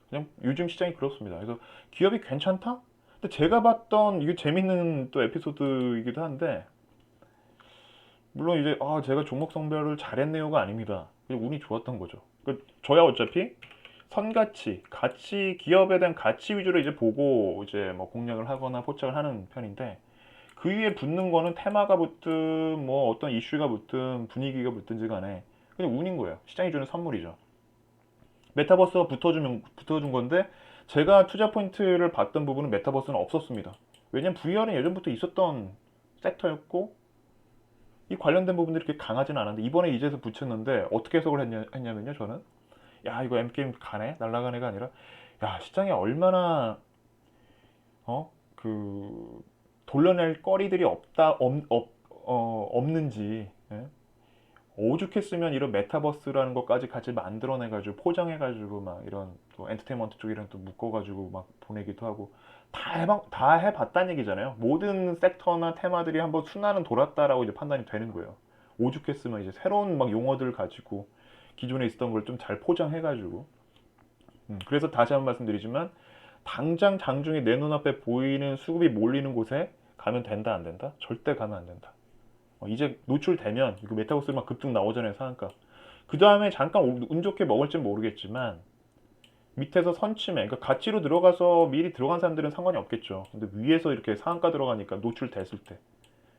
그냥 요즘 시장이 그렇습니다. 그래서 기업이 괜찮다? 근데 제가 봤던 이게 재밌는 또 에피소드이기도 한데 물론 이제 제가 종목 성별을 잘했네요가 아닙니다. 그냥 운이 좋았던 거죠. 저야 어차피 가치, 기업에 대한 가치 위주로 이제 보고 이제 뭐 공략을 하거나 포착을 하는 편인데 그 위에 붙는 거는 테마가 붙든 뭐 어떤 이슈가 붙든 분위기가 붙든지 간에 그냥 운인 거예요. 시장이 주는 선물이죠. 메타버스가 붙어준 건데 제가 투자 포인트를 봤던 부분은 메타버스는 없었습니다. 왜냐면 VR은 예전부터 있었던 섹터였고 이 관련된 부분들이 그렇게 강하지는 않았는데 이번에 이제서 붙였는데 어떻게 해석을 했냐면요. 저는 이거 M게임 가네? 날라가네가 아니라 시장에 얼마나 그 돌려낼 거리들이 없는지 오죽했으면 이런 메타버스라는 것까지 같이 만들어내가지고 포장해가지고 막 이런 또 엔터테인먼트 쪽이랑 또 묶어가지고 막 보내기도 하고 다 해봤다는 얘기잖아요. 모든 섹터나 테마들이 한번 순환은 돌았다라고 이제 판단이 되는 거예요. 오죽했으면 이제 새로운 막 용어들을 가지고 기존에 있었던 걸 좀 잘 포장해가지고 그래서 다시 한번 말씀드리지만 당장 장중에 내 눈앞에 보이는 수급이 몰리는 곳에 가면 된다 안 된다? 절대 가면 안 된다. 이제 노출되면 이거 메타버스 막 급등 나오잖아요. 상한가. 그 다음에 잠깐 운 좋게 먹을지 모르겠지만 밑에서 선침해 그러니까 가치로 들어가서 미리 들어간 사람들은 상관이 없겠죠. 근데 위에서 이렇게 상한가 들어가니까 노출됐을 때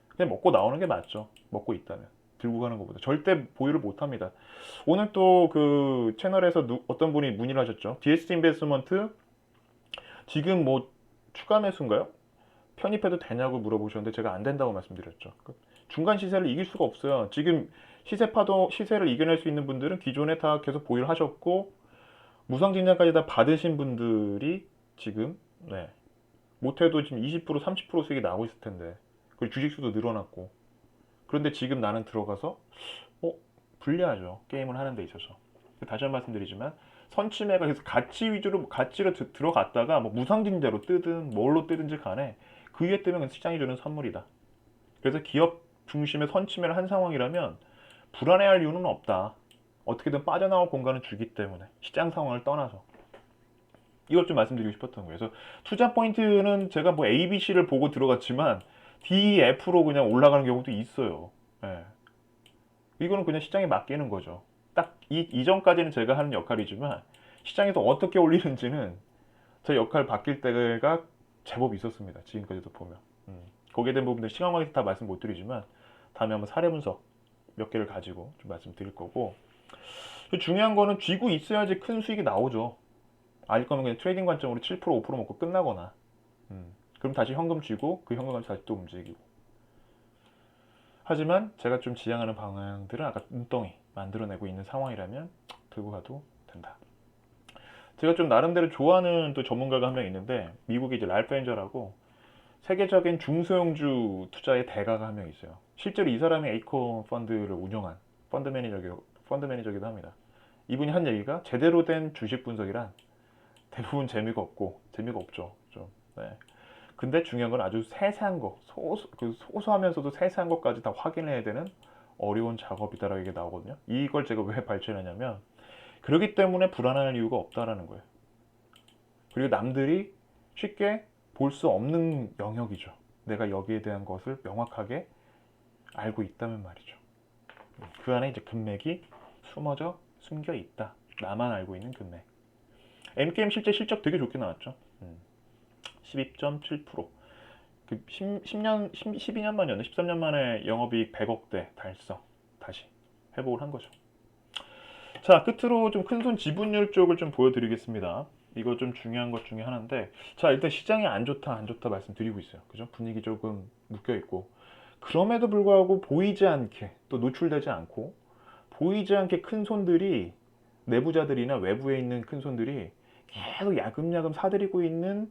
그냥 먹고 나오는 게 맞죠. 먹고 있다면 들고 가는 것보다 절대 보유를 못 합니다. 오늘 또 그 채널에서 어떤 분이 문의를 하셨죠. DS 인베스트먼트 지금 뭐 추가 매수인가요? 편입해도 되냐고 물어보셨는데 제가 안 된다고 말씀드렸죠. 중간 시세를 이길 수가 없어요. 지금 시세를 이겨낼 수 있는 분들은 기존에 다 계속 보유를 하셨고 무상증자까지 다 받으신 분들이 지금 못해도 지금 20% 30% 수익이 나오고 있을 텐데 그리고 주식수도 늘어났고. 그런데 지금 나는 들어가서 불리하죠. 게임을 하는 데 있어서. 다시 한 번 말씀드리지만 선침해가 계속 가치 위주로 가치로 들어갔다가 뭐 무상증자로 뜨든 뭘로 뜨든지 간에 그 위에 뜨면 시장이 주는 선물이다. 그래서 기업 중심의 선침해를 한 상황이라면 불안해할 이유는 없다. 어떻게든 빠져나올 공간을 주기 때문에 시장 상황을 떠나서 이걸 좀 말씀드리고 싶었던 거예요. 그래서 투자 포인트는 제가 뭐 A, B, C를 보고 들어갔지만 D, F로 그냥 올라가는 경우도 있어요. 예. 이거는 그냥 시장에 맡기는 거죠. 딱 이전까지는 제가 하는 역할이지만 시장에서 어떻게 올리는지는 제 역할 바뀔 때가 제법 있었습니다. 지금까지도 보면. 거기에 대한 부분들 시간 관계에서 다 말씀 못 드리지만 다음에 한번 사례 분석 몇 개를 가지고 좀 말씀드릴 거고, 중요한 거는 쥐고 있어야지 큰 수익이 나오죠. 아닐 거면 그냥 트레이딩 관점으로 7% 5% 먹고 끝나거나 그럼 다시 현금 쥐고 그 현금 가지고 다시 또 움직이고. 하지만 제가 좀 지향하는 방향들은 아까 눈덩이 만들어내고 있는 상황이라면 들고 가도 된다. 제가 좀 나름대로 좋아하는 또 전문가가 한 명 있는데 미국의 이제 랄프 엔저라고 세계적인 중소형주 투자의 대가가 한 명 있어요. 실제로 이 사람이 에이콘 펀드를 운영한 펀드 매니저기도 합니다. 이분이 한 얘기가 제대로 된 주식 분석이란 대부분 재미가 없죠. 좀. 네. 근데 중요한 건 아주 세세한 거, 소소하면서도 세세한 것까지 다 확인해야 되는 어려운 작업이다라고 이게 나오거든요. 이걸 제가 왜 발전하냐면 그렇기 때문에 불안할 이유가 없다라는 거예요. 그리고 남들이 쉽게 볼 수 없는 영역이죠. 내가 여기에 대한 것을 명확하게 알고 있다면 말이죠. 그 안에 이제 금맥이 숨겨 있다. 나만 알고 있는 금맥. MKM 실제 실적 되게 좋게 나왔죠. 12.7%. 그 12년 만이었나? 13년 만에 영업이익 100억대 달성. 다시 회복을 한 거죠. 자, 끝으로 좀 큰손 지분율 쪽을 좀 보여드리겠습니다. 이거 좀 중요한 것 중에 하나인데, 자, 일단 시장이 안 좋다 말씀드리고 있어요. 그죠? 분위기 조금 묶여 있고. 그럼에도 불구하고 보이지 않게, 또 노출되지 않고, 보이지 않게 큰 손들이, 내부자들이나 외부에 있는 큰 손들이 계속 야금야금 사들이고 있는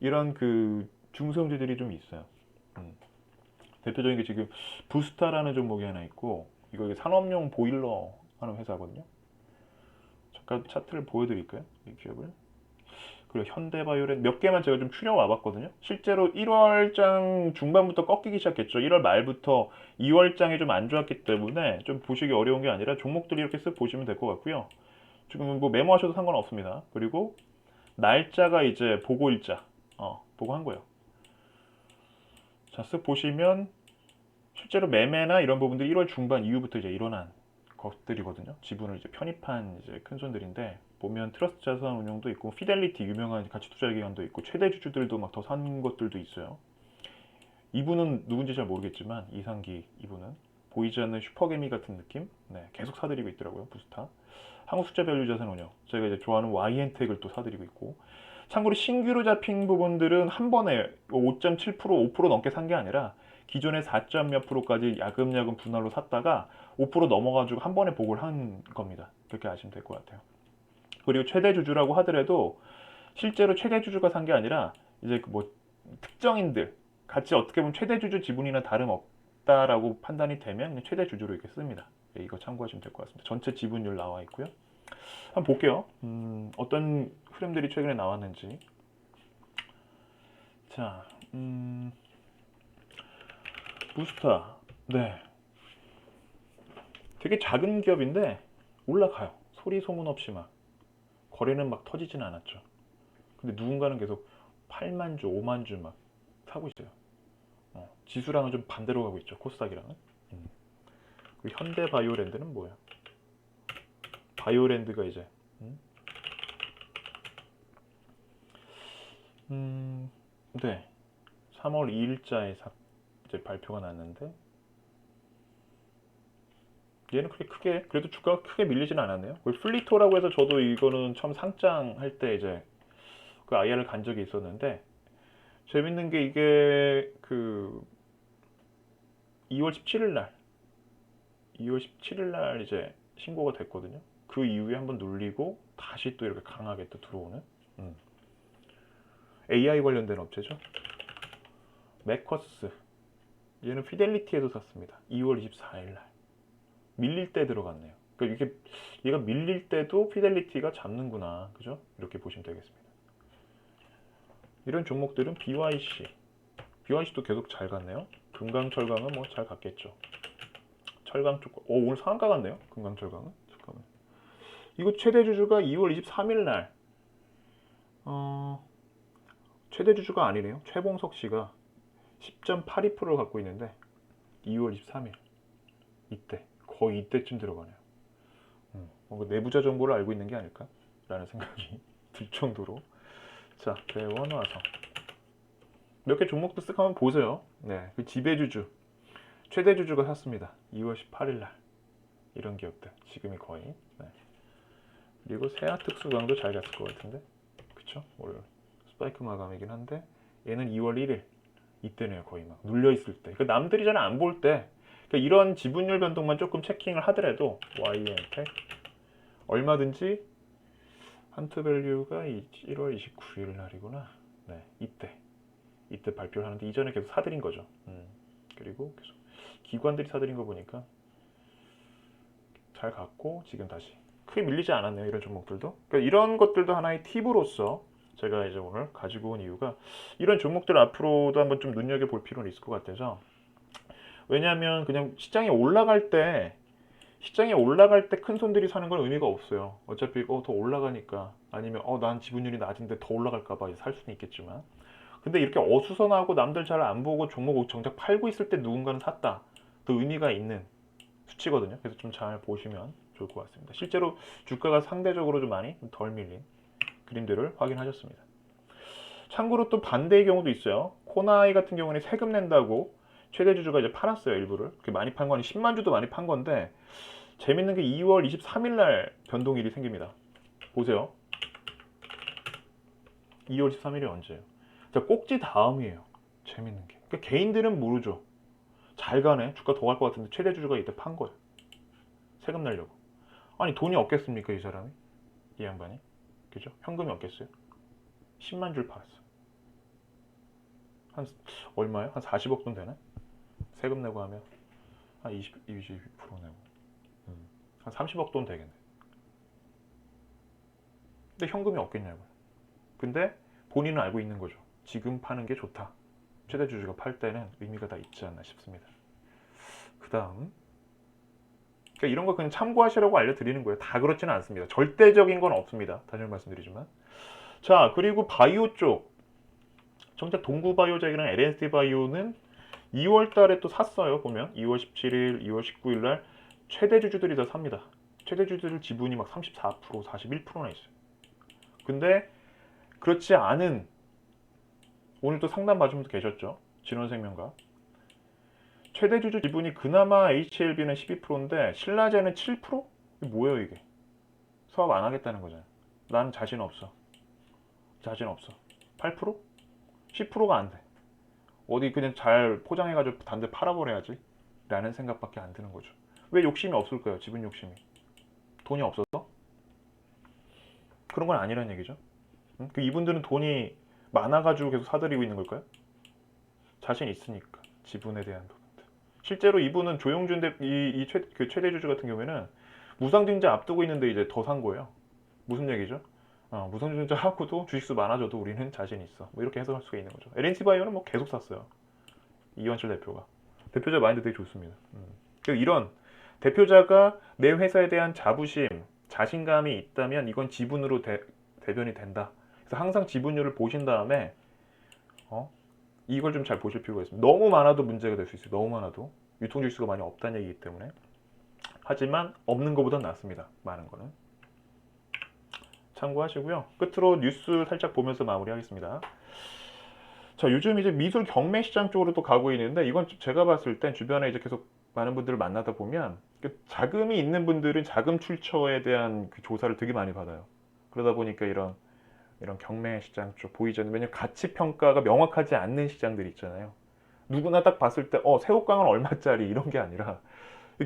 이런 그 중소형주들이 좀 있어요. 대표적인 게 지금 부스타라는 종목이 하나 있고, 이거 산업용 보일러 하는 회사거든요. 잠깐 차트를 보여드릴까요? 이 기업을. 그리고 현대바이오렌 몇 개만 제가 좀 추려 와봤거든요. 실제로 1월장 중반부터 꺾이기 시작했죠. 1월 말부터 2월장이 좀 안 좋았기 때문에 좀 보시기 어려운 게 아니라 종목들이 이렇게 쓱 보시면 될 것 같고요. 지금 뭐 메모하셔도 상관없습니다. 그리고 날짜가 이제 보고일자, 보고한 거예요. 자, 쓱 보시면 실제로 매매나 이런 부분들이 1월 중반 이후부터 이제 일어난 것들이거든요. 지분을 이제 편입한 이제 큰 손들인데 보면 트러스트 자산 운용도 있고 피델리티 유명한 가치 투자 기관도 있고 최대 주주들도 막 더 산 것들도 있어요. 이분은 누군지 잘 모르겠지만 이상기 이분은 보이지 않는 슈퍼개미 같은 느낌? 네, 계속 사들이고 있더라고요. 부스타. 한국투자밸류 자산 운용. 제가 이제 좋아하는 YN텍을 또 사들이고 있고. 참고로 신규로 잡힌 부분들은 한 번에 5.7%, 5% 넘게 산 게 아니라 기존의 4점 몇 프로까지 야금야금 분할로 샀다가 5% 넘어가지고 한 번에 복을 한 겁니다. 그렇게 아시면 될 것 같아요. 그리고 최대 주주라고 하더라도 실제로 최대 주주가 산 게 아니라 이제 뭐 특정인들 같이 어떻게 보면 최대 주주 지분이나 다름없다라고 판단이 되면 그냥 최대 주주로 이렇게 씁니다. 네, 이거 참고하시면 될 것 같습니다. 전체 지분율 나와 있고요. 한번 볼게요. 어떤 흐름들이 최근에 나왔는지. 자, 부스타. 네. 되게 작은 기업인데 올라가요. 소리 소문 없이 막. 거래는 막 터지진 않았죠. 근데 누군가는 계속 8만 주, 5만 주 막 사고 있어요. 지수랑은 좀 반대로 가고 있죠. 코스닥이랑은. 그리고 현대바이오랜드는 뭐야? 바이오랜드가 이제 네. 3월 2일자에 이제 발표가 났는데 얘는 그렇게 크게 그래도 주가가 크게 밀리지는 않았네요. 플리토라고 해서 저도 이거는 처음 상장할 때 이제 그 IR을 간 적이 있었는데 재밌는 게 이게 그 2월 17일 날 이제 신고가 됐거든요. 그 이후에 한번 눌리고 다시 또 이렇게 강하게 또 들어오는 AI 관련된 업체죠. 맥커스 얘는 피델리티에도 샀습니다. 2월 24일 날. 밀릴 때 들어갔네요. 그러니까 이게 얘가 밀릴 때도 피델리티가 잡는구나. 그죠? 이렇게 보시면 되겠습니다. 이런 종목들은 BYC. BYC도 계속 잘 갔네요. 금강철강은 뭐 잘 갔겠죠. 철강 쪽. 오늘 상한가 갔네요. 금강철강은. 잠깐만. 이거 최대 주주가 2월 23일 날. 최대 주주가 아니네요. 최봉석 씨가 10.82%를 갖고 있는데 2월 23일 이때 거의 이때쯤 들어가네요. 뭔가 내부자 정보를 알고 있는 게 아닐까? 라는 생각이 들 정도로. 자, 대원화성. 몇 개 종목도 쓱 한번 보세요. 네, 그 지배주주, 최대 주주가 샀습니다. 2월 18일 날. 이런 기업들. 지금이 거의. 네. 그리고 세아특수강도 잘 갔을 것 같은데. 그쵸? 오늘 스파이크 마감이긴 한데 얘는 2월 1일. 이때네요. 거의 막 눌려있을 때. 그러니까 남들이 잘 안 볼 때 그러니까 이런 지분율 변동만 조금 체킹을 하더라도 YM텍 얼마든지 한투밸류가 1월 29일 날이구나. 네, 이때 발표를 하는데 이전에 계속 사들인 거죠. 그리고 계속 기관들이 사들인 거 보니까 잘 갔고 지금 다시 크게 밀리지 않았네요. 이런 종목들도. 그러니까 이런 것들도 하나의 팁으로서 제가 이제 오늘 가지고 온 이유가 이런 종목들 앞으로도 한번 좀 눈여겨볼 필요는 있을 것 같아서. 왜냐하면 그냥 시장에 올라갈 때 큰 손들이 사는 건 의미가 없어요. 어차피 더 올라가니까 아니면 난 지분율이 낮은데 더 올라갈까 봐 살 수는 있겠지만 근데 이렇게 어수선하고 남들 잘 안 보고 종목 정작 팔고 있을 때 누군가는 샀다. 또 의미가 있는 수치거든요. 그래서 좀 잘 보시면 좋을 것 같습니다. 실제로 주가가 상대적으로 좀 많이 덜 밀린 그림들을 확인하셨습니다. 참고로 또 반대의 경우도 있어요. 코나이 같은 경우는 세금 낸다고 최대 주주가 이제 팔았어요. 일부를. 그렇게 많이 판 건 10만 주도 많이 판 건데 재밌는 게 2월 23일 날 변동일이 생깁니다. 보세요. 2월 13일이 언제예요? 자, 꼭지 다음이에요. 재밌는 게. 그러니까 개인들은 모르죠. 잘 가네. 주가 더 갈 것 같은데 최대 주주가 이때 판 거예요. 세금 내려고. 아니 돈이 없겠습니까 이 사람이? 이 양반이? 그죠? 현금이 없겠어요? 10만 줄 팔았어. 한 얼마예요? 한 40억 돈 되나? 세금 내고 하면 한 20% 내고 한 30억 돈 되겠네. 근데 현금이 없겠냐고요. 근데 본인은 알고 있는 거죠. 지금 파는 게 좋다. 최대 주주가 팔 때는 의미가 다 있지 않나 싶습니다. 그 다음 그러니까 이런 거 그냥 참고하시라고 알려드리는 거예요. 다 그렇지는 않습니다. 절대적인 건 없습니다. 다시 말씀드리지만. 자, 그리고 바이오 쪽 정작 동구바이오텍이랑 LNT 바이오는 2월 달에 또 샀어요. 보면 2월 17일, 2월 19일 날 최대 주주들이 다 삽니다. 최대 주주들 지분이 막 34%, 41%나 있어요. 근데 그렇지 않은 오늘 또 상담 봐준 분도 계셨죠. 진원생명과 최대 주주 지분이 그나마 HLB는 12%인데 신라제는 7%? 이게 뭐예요 이게? 사업 안 하겠다는 거잖아요. 난 자신 없어. 8%? 10%가 안 돼. 어디 그냥 잘 포장해가지고 단데 팔아버려야지 라는 생각밖에 안 드는 거죠. 왜 욕심이 없을까요? 지분 욕심이. 돈이 없어서? 그런 건 아니라는 얘기죠. 그 이분들은 돈이 많아가지고 계속 사들이고 있는 걸까요? 자신 있으니까 지분에 대한 부분들. 실제로 이분은 조용준 그 최대 주주 같은 경우에는 무상증자 앞두고 있는데 이제 더 산 거예요. 무슨 얘기죠? 무상증자 하고도 주식수 많아져도 우리는 자신 있어. 뭐 이렇게 해석할 수가 있는 거죠. LNT바이오는 뭐 계속 샀어요. 이완철 대표가. 대표자 마인드 되게 좋습니다. 이런 대표자가 내 회사에 대한 자부심, 자신감이 있다면 이건 지분으로 대변이 된다. 그래서 항상 지분율을 보신 다음에 이걸 좀 잘 보실 필요가 있습니다. 너무 많아도 문제가 될 수 있어요. 너무 많아도. 유통주식수가 많이 없다는 얘기이기 때문에. 하지만 없는 것보단 낫습니다. 많은 거는. 참고하시고요. 끝으로 뉴스 살짝 보면서 마무리하겠습니다. 자, 요즘 이제 미술 경매 시장 쪽으로 또 가고 있는데 이건 제가 봤을 땐 주변에 이제 계속 많은 분들을 만나다 보면 자금이 있는 분들은 자금 출처에 대한 그 조사를 되게 많이 받아요. 그러다 보니까 이런 경매 시장 쪽 보이지 않는, 왜냐면 가치 평가가 명확하지 않는 시장들이 있잖아요. 누구나 딱 봤을 때 새우깡은 얼마짜리 이런 게 아니라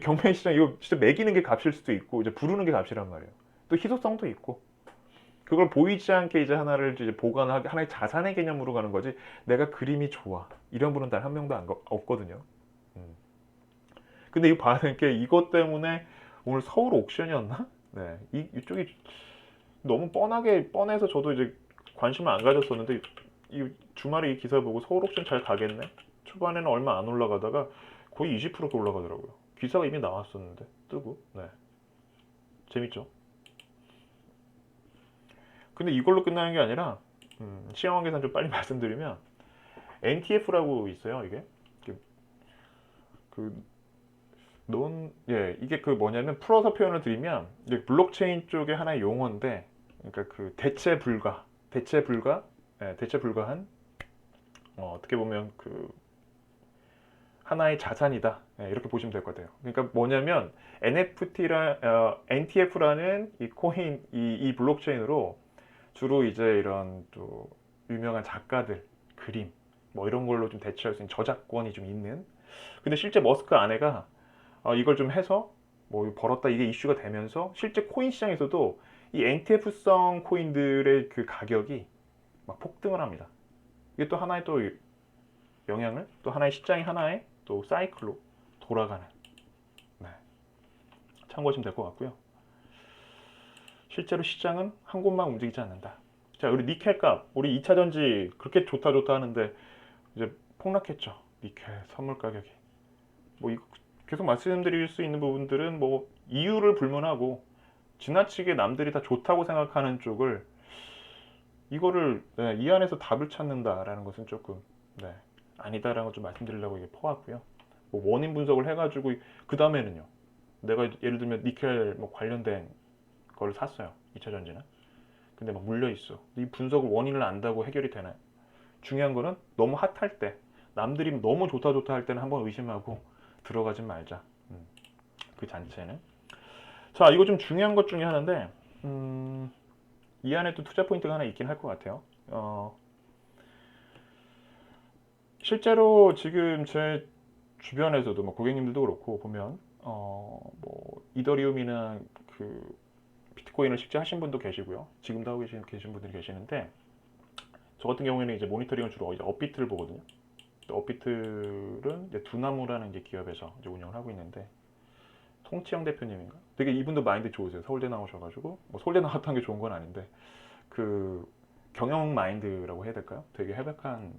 경매 시장 이거 진짜 매기는 게 값일 수도 있고 이제 부르는 게 값이란 말이에요. 또 희소성도 있고 그걸 보이지 않게 이제 하나를 이제 보관하게 하나의 자산의 개념으로 가는 거지. 내가 그림이 좋아 이런 분은 단 한 명도 없거든요. 근데 이거 봐야 되는 게 이것 때문에 오늘 서울 옥션이었나? 네, 이쪽이 너무 뻔해서 저도 이제 관심을 안 가졌었는데 이 주말에 이 기사 보고 서울 옥션 잘 가겠네. 초반에는 얼마 안 올라가다가 거의 20%가 올라가더라고요. 기사가 이미 나왔었는데 뜨고. 네, 재밌죠. 근데 이걸로 끝나는 게 아니라 시황 계산 좀 빨리 말씀드리면 NTF라고 있어요. 이게 그 이게 그 뭐냐면 풀어서 표현을 드리면 이게 블록체인 쪽의 하나의 용어인데, 그러니까 그 대체 불가한 어떻게 보면 그 하나의 자산이다. 이렇게 보시면 될 것 같아요. 그러니까 뭐냐면 NTF라는 이 코인, 이 블록체인으로 주로 이제 이런 또 유명한 작가들 그림 뭐 이런 걸로 좀 대체할 수 있는 저작권이 좀 있는. 근데 실제 머스크 아내가 이걸 좀 해서 뭐 벌었다 이게 이슈가 되면서 실제 코인 시장에서도 이 NTF성 코인들의 그 가격이 막 폭등을 합니다. 이게 또 하나의 또 영향을, 또 하나의 시장이 하나의 또 사이클로 돌아가는, 네, 참고하시면 될 것 같고요. 실제로 시장은 한 곳만 움직이지 않는다. 자, 우리 니켈 값, 우리 2차 전지 그렇게 좋다 하는데 이제 폭락했죠. 니켈 선물 가격이. 뭐 이거 계속 말씀드릴 수 있는 부분들은 뭐 이유를 불문하고 지나치게 남들이 다 좋다고 생각하는 쪽을 이거를 이 안에서 답을 찾는다라는 것은 조금 아니다라는 걸 좀 말씀드리려고 이게 퍼왔고요. 뭐 원인 분석을 해가지고 그 다음에는요. 내가 예를 들면 니켈 뭐 관련된 걸 샀어요. 2차 전지는. 근데 막 물려 있어. 이 분석을 원인을 안다고 해결이 되나요? 중요한 거는 너무 핫할 때, 남들이 너무 좋다 할 때는 한번 의심하고 들어가진 말자. 그 자체는. 자, 이거 좀 중요한 것 중에 하나인데, 이 안에 또 투자 포인트가 하나 있긴 할 것 같아요. 실제로 지금 제 주변에서도 뭐 고객님들도 그렇고 보면 뭐 이더리움이나 그 비트코인을 실제 하신 분도 계시고요. 지금도 하고 계신 분들이 계시는데, 저 같은 경우에는 이제 모니터링을 주로 이제 업비트를 보거든요. 업비트는 이제 두나무라는 이제 기업에서 이제 운영을 하고 있는데, 송치영 대표님인가? 되게 이분도 마인드 좋으세요. 서울대 나오셔가지고 뭐 서울대 나왔다는 게 좋은 건 아닌데 그 경영 마인드라고 해야 될까요? 되게 해박한,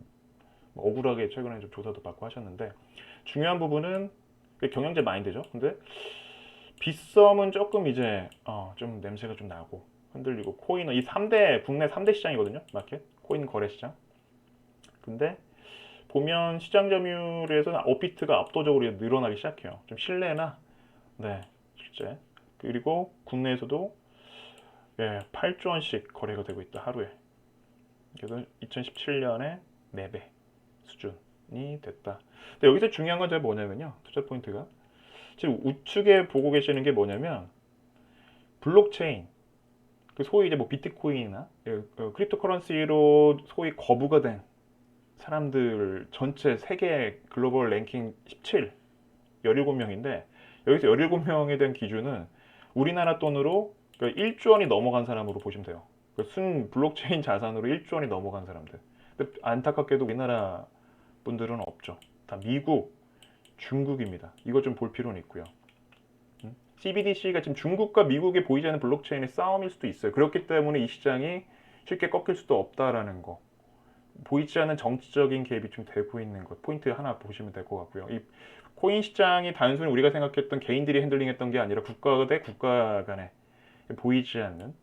뭐 억울하게 최근에 좀 조사도 받고 하셨는데, 중요한 부분은 경영자 마인드죠. 근데 빗썸은 조금 이제 좀 냄새가 좀 나고 흔들리고, 코인은 이 3대 국내 3대 시장이거든요. 마켓 코인 거래 시장. 근데 보면 시장 점유율에서 업비트가 압도적으로 늘어나기 시작해요. 좀 신뢰나 실제. 그리고 국내에서도 8조 원씩 거래가 되고 있다 하루에. 그래서 2017년에 4배 수준이 됐다. 근데 여기서 중요한 건 제가 뭐냐면요. 투자 포인트가 지금 우측에 보고 계시는 게 뭐냐면 블록체인, 그 소위 이제 뭐 비트코인이나 크립토 커런시로 소위 거부가 된 사람들 전체 세계 글로벌 랭킹 17, 17명인데, 여기서 17명에 대한 기준은 우리나라 돈으로 1조 원이 넘어간 사람으로 보시면 돼요. 순 블록체인 자산으로 1조 원이 넘어간 사람들. 근데 안타깝게도 우리나라 분들은 없죠. 다 미국, 중국입니다. 이거 좀 볼 필요는 있고요. CBDC가 지금 중국과 미국에 보이지 않는 블록체인의 싸움일 수도 있어요. 그렇기 때문에 이 시장이 쉽게 꺾일 수도 없다라는 거. 보이지 않는 정치적인 개입이 좀 되고 있는 것, 포인트 하나 보시면 될 것 같고요. 이 코인 시장이 단순히 우리가 생각했던 개인들이 핸들링했던 게 아니라 국가 대 국가 간에 보이지 않는,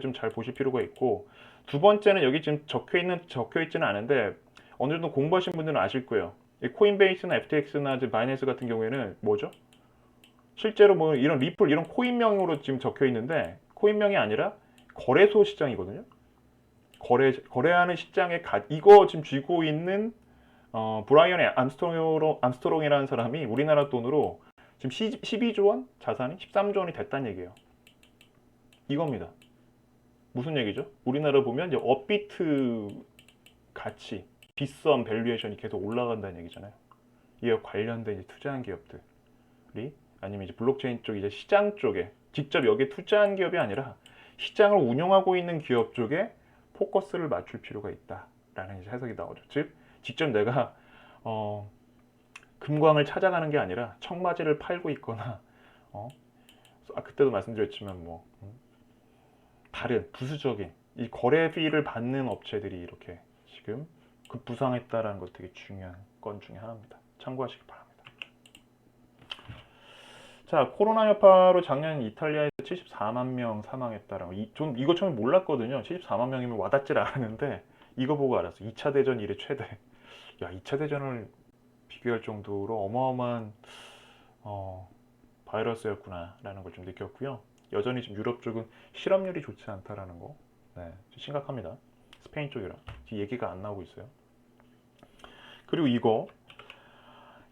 좀 잘 보실 필요가 있고, 두 번째는 여기 지금 적혀 있지는 않은데 어느 정도 공부하신 분들은 아실 거예요. 이 코인베이스나 FTX나 바이낸스 같은 경우에는 뭐죠? 실제로 뭐 이런 리플 이런 코인명으로 지금 적혀 있는데 코인명이 아니라 거래소 시장이거든요. 거래하는 시장에 이거 지금 쥐고 있는 브라이언 암스트롱이라는 사람이 우리나라 돈으로 지금 12조 원 자산이 13조 원이 됐다는 얘기예요. 이겁니다. 무슨 얘기죠? 우리나라 보면 이제 업비트 가치, 빗썸 밸류에이션이 계속 올라간다는 얘기잖아요. 이와 관련된 이제 투자한 기업들이, 아니면 이제 블록체인 쪽 이제 시장 쪽에 직접 여기에 투자한 기업이 아니라 시장을 운영하고 있는 기업 쪽에 포커스를 맞출 필요가 있다라는 이제 해석이 나오죠. 즉 직접 내가 금광을 찾아가는 게 아니라 청바지를 팔고 있거나 그때도 말씀드렸지만 뭐 다른 부수적인 이 거래비를 받는 업체들이 이렇게 지금 급부상했다라는 것 되게 중요한 건 중에 하나입니다. 참고하시기 바랍니다. 자, 코로나 여파로 작년 이탈리아에서 74만 명 사망했다라고. 이거 처음에 몰랐거든요. 74만 명이면 와닿질 않았는데 이거 보고 알았어. 2차 대전 이래 최대. 야, 2차 대전을 비교할 정도로 어마어마한 바이러스였구나라는 걸 좀 느꼈고요. 여전히 지금 유럽 쪽은 실업률이 좋지 않다라는 거, 네, 심각합니다. 스페인 쪽이라 얘기가 안 나오고 있어요. 그리고 이거,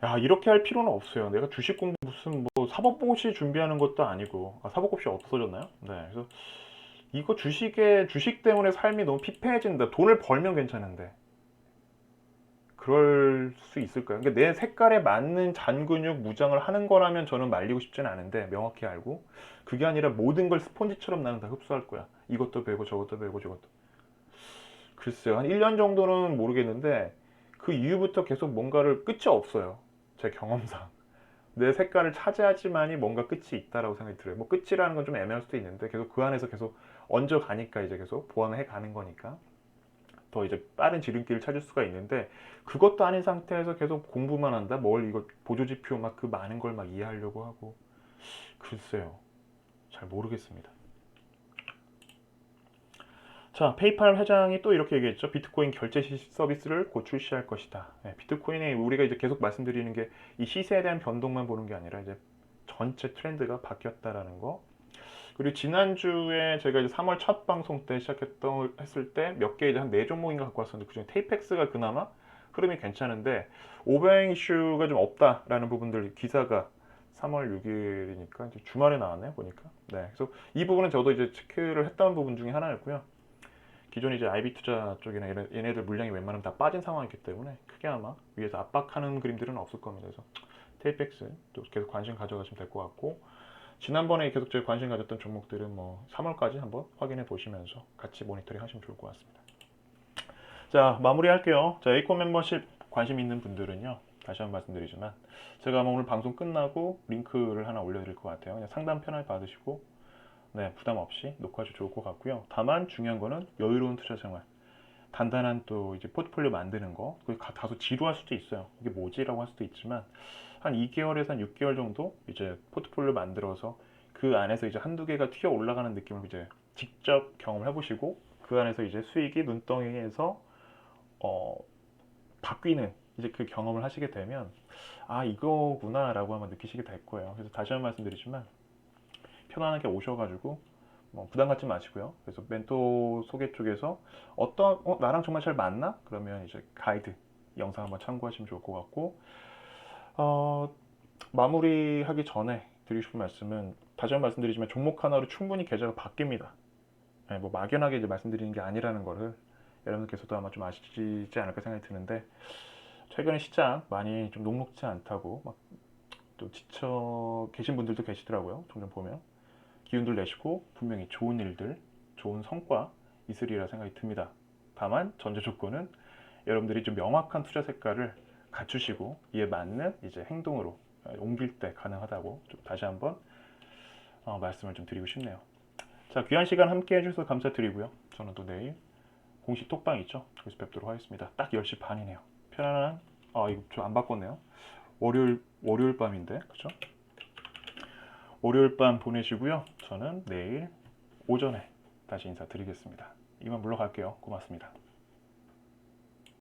야, 이렇게 할 필요는 없어요. 내가 주식 공부 무슨 뭐 사법고시 준비하는 것도 아니고, 사법고시 없어졌나요? 네, 그래서 이거 주식 때문에 삶이 너무 피폐해진다. 돈을 벌면 괜찮은데 그럴 수 있을까요? 그러니까 내 색깔에 맞는 잔근육 무장을 하는 거라면 저는 말리고 싶지는 않은데, 명확히 알고 그게 아니라 모든 걸 스폰지처럼 나는 다 흡수할 거야. 이것도 배우고 저것도 배우고 저것도. 글쎄요, 한 1년 정도는 모르겠는데 그 이후부터 계속 뭔가를 끝이 없어요. 제 경험상 내 색깔을 차지하지만이 뭔가 끝이 있다라고 생각이 들어요. 뭐 끝이라는 건 좀 애매할 수도 있는데 계속 그 안에서 계속 얹어 가니까 이제 계속 보완을 해 가는 거니까 더 이제 빠른 지름길을 찾을 수가 있는데, 그것도 아닌 상태에서 계속 공부만 한다? 뭘 이거 보조지표 막 그 많은 걸 막 이해하려고 하고. 글쎄요, 잘 모르겠습니다. 자, 페이팔 회장이 또 이렇게 얘기했죠. 비트코인 결제 서비스를 곧 출시할 것이다. 네, 비트코인이 우리가 이제 계속 말씀드리는 게 이 시세에 대한 변동만 보는 게 아니라 이제 전체 트렌드가 바뀌었다라는 거. 그리고 지난주에 제가 이제 3월 첫 방송 때 했을 때 몇 개 이제 한 4종목인가 갖고 왔었는데, 그중에 테이펙스가 그나마 흐름이 괜찮은데 오버행 이슈가 좀 없다라는 부분들, 기사가 3월 6일이니까 이제 주말에 나왔네요, 보니까. 네, 그래서 이 부분은 저도 이제 체크를 했던 부분 중에 하나였고요. 기존 이제 IB 투자 쪽이나 얘네들 물량이 웬만하면 다 빠진 상황이기 때문에 크게 아마 위에서 압박하는 그림들은 없을 겁니다. 그래서 테이펙스 또 계속 관심 가져가시면 될 것 같고, 지난번에 계속 제가 관심 가졌던 종목들은 뭐 3월까지 한번 확인해 보시면서 같이 모니터링 하시면 좋을 것 같습니다. 자, 마무리할게요. 자, 에이콘 멤버십 관심 있는 분들은요, 다시 한번 말씀드리지만 제가 아마 오늘 방송 끝나고 링크를 하나 올려드릴 것 같아요. 그냥 상담 편하게 받으시고, 네, 부담 없이 녹화하셔도 좋을 것 같고요. 다만 중요한 거는 여유로운 투자 생활, 단단한 또 이제 포트폴리오 만드는 거. 다소 지루할 수도 있어요. 이게 뭐지라고 할 수도 있지만 한 2개월에서 한 6개월 정도 이제 포트폴리오 만들어서 그 안에서 이제 한두 개가 튀어 올라가는 느낌을 이제 직접 경험해 보시고, 그 안에서 이제 수익이 눈덩이에서 바뀌는 이제 그 경험을 하시게 되면 이거구나라고 한번 느끼시게 될 거예요. 그래서 다시 한번 말씀드리지만 편안하게 오셔가지고 부담 갖지 마시고요. 그래서 멘토 소개 쪽에서 나랑 정말 잘 맞나? 그러면 이제 가이드 영상 한번 참고하시면 좋을 것 같고, 마무리하기 전에 드리고 싶은 말씀은, 다시 한번 말씀드리지만 종목 하나로 충분히 계좌가 바뀝니다. 네, 뭐 막연하게 이제 말씀드리는 게 아니라는 거를 여러분께서도 아마 좀 아시지 않을까 생각이 드는데, 최근에 시장 많이 좀 녹록지 않다고 막 또 지쳐 계신 분들도 계시더라고요. 종종 보면 기운들 내시고 분명히 좋은 일들, 좋은 성과 있으리라 생각이 듭니다. 다만 전제 조건은 여러분들이 좀 명확한 투자 색깔을 갖추시고 이에 맞는 이제 행동으로 옮길 때 가능하다고 좀 다시 한번 말씀을 좀 드리고 싶네요. 자, 귀한 시간 함께 해주셔서 감사드리고요. 저는 또 내일 공식 톡방 있죠? 거기서 뵙도록 하겠습니다. 딱 10시 반이네요. 편안한, 이거 저 안 바꿨네요. 월요일 밤인데, 그죠? 월요일 밤 보내시고요. 저는 내일 오전에 다시 인사드리겠습니다. 이만 물러갈게요. 고맙습니다.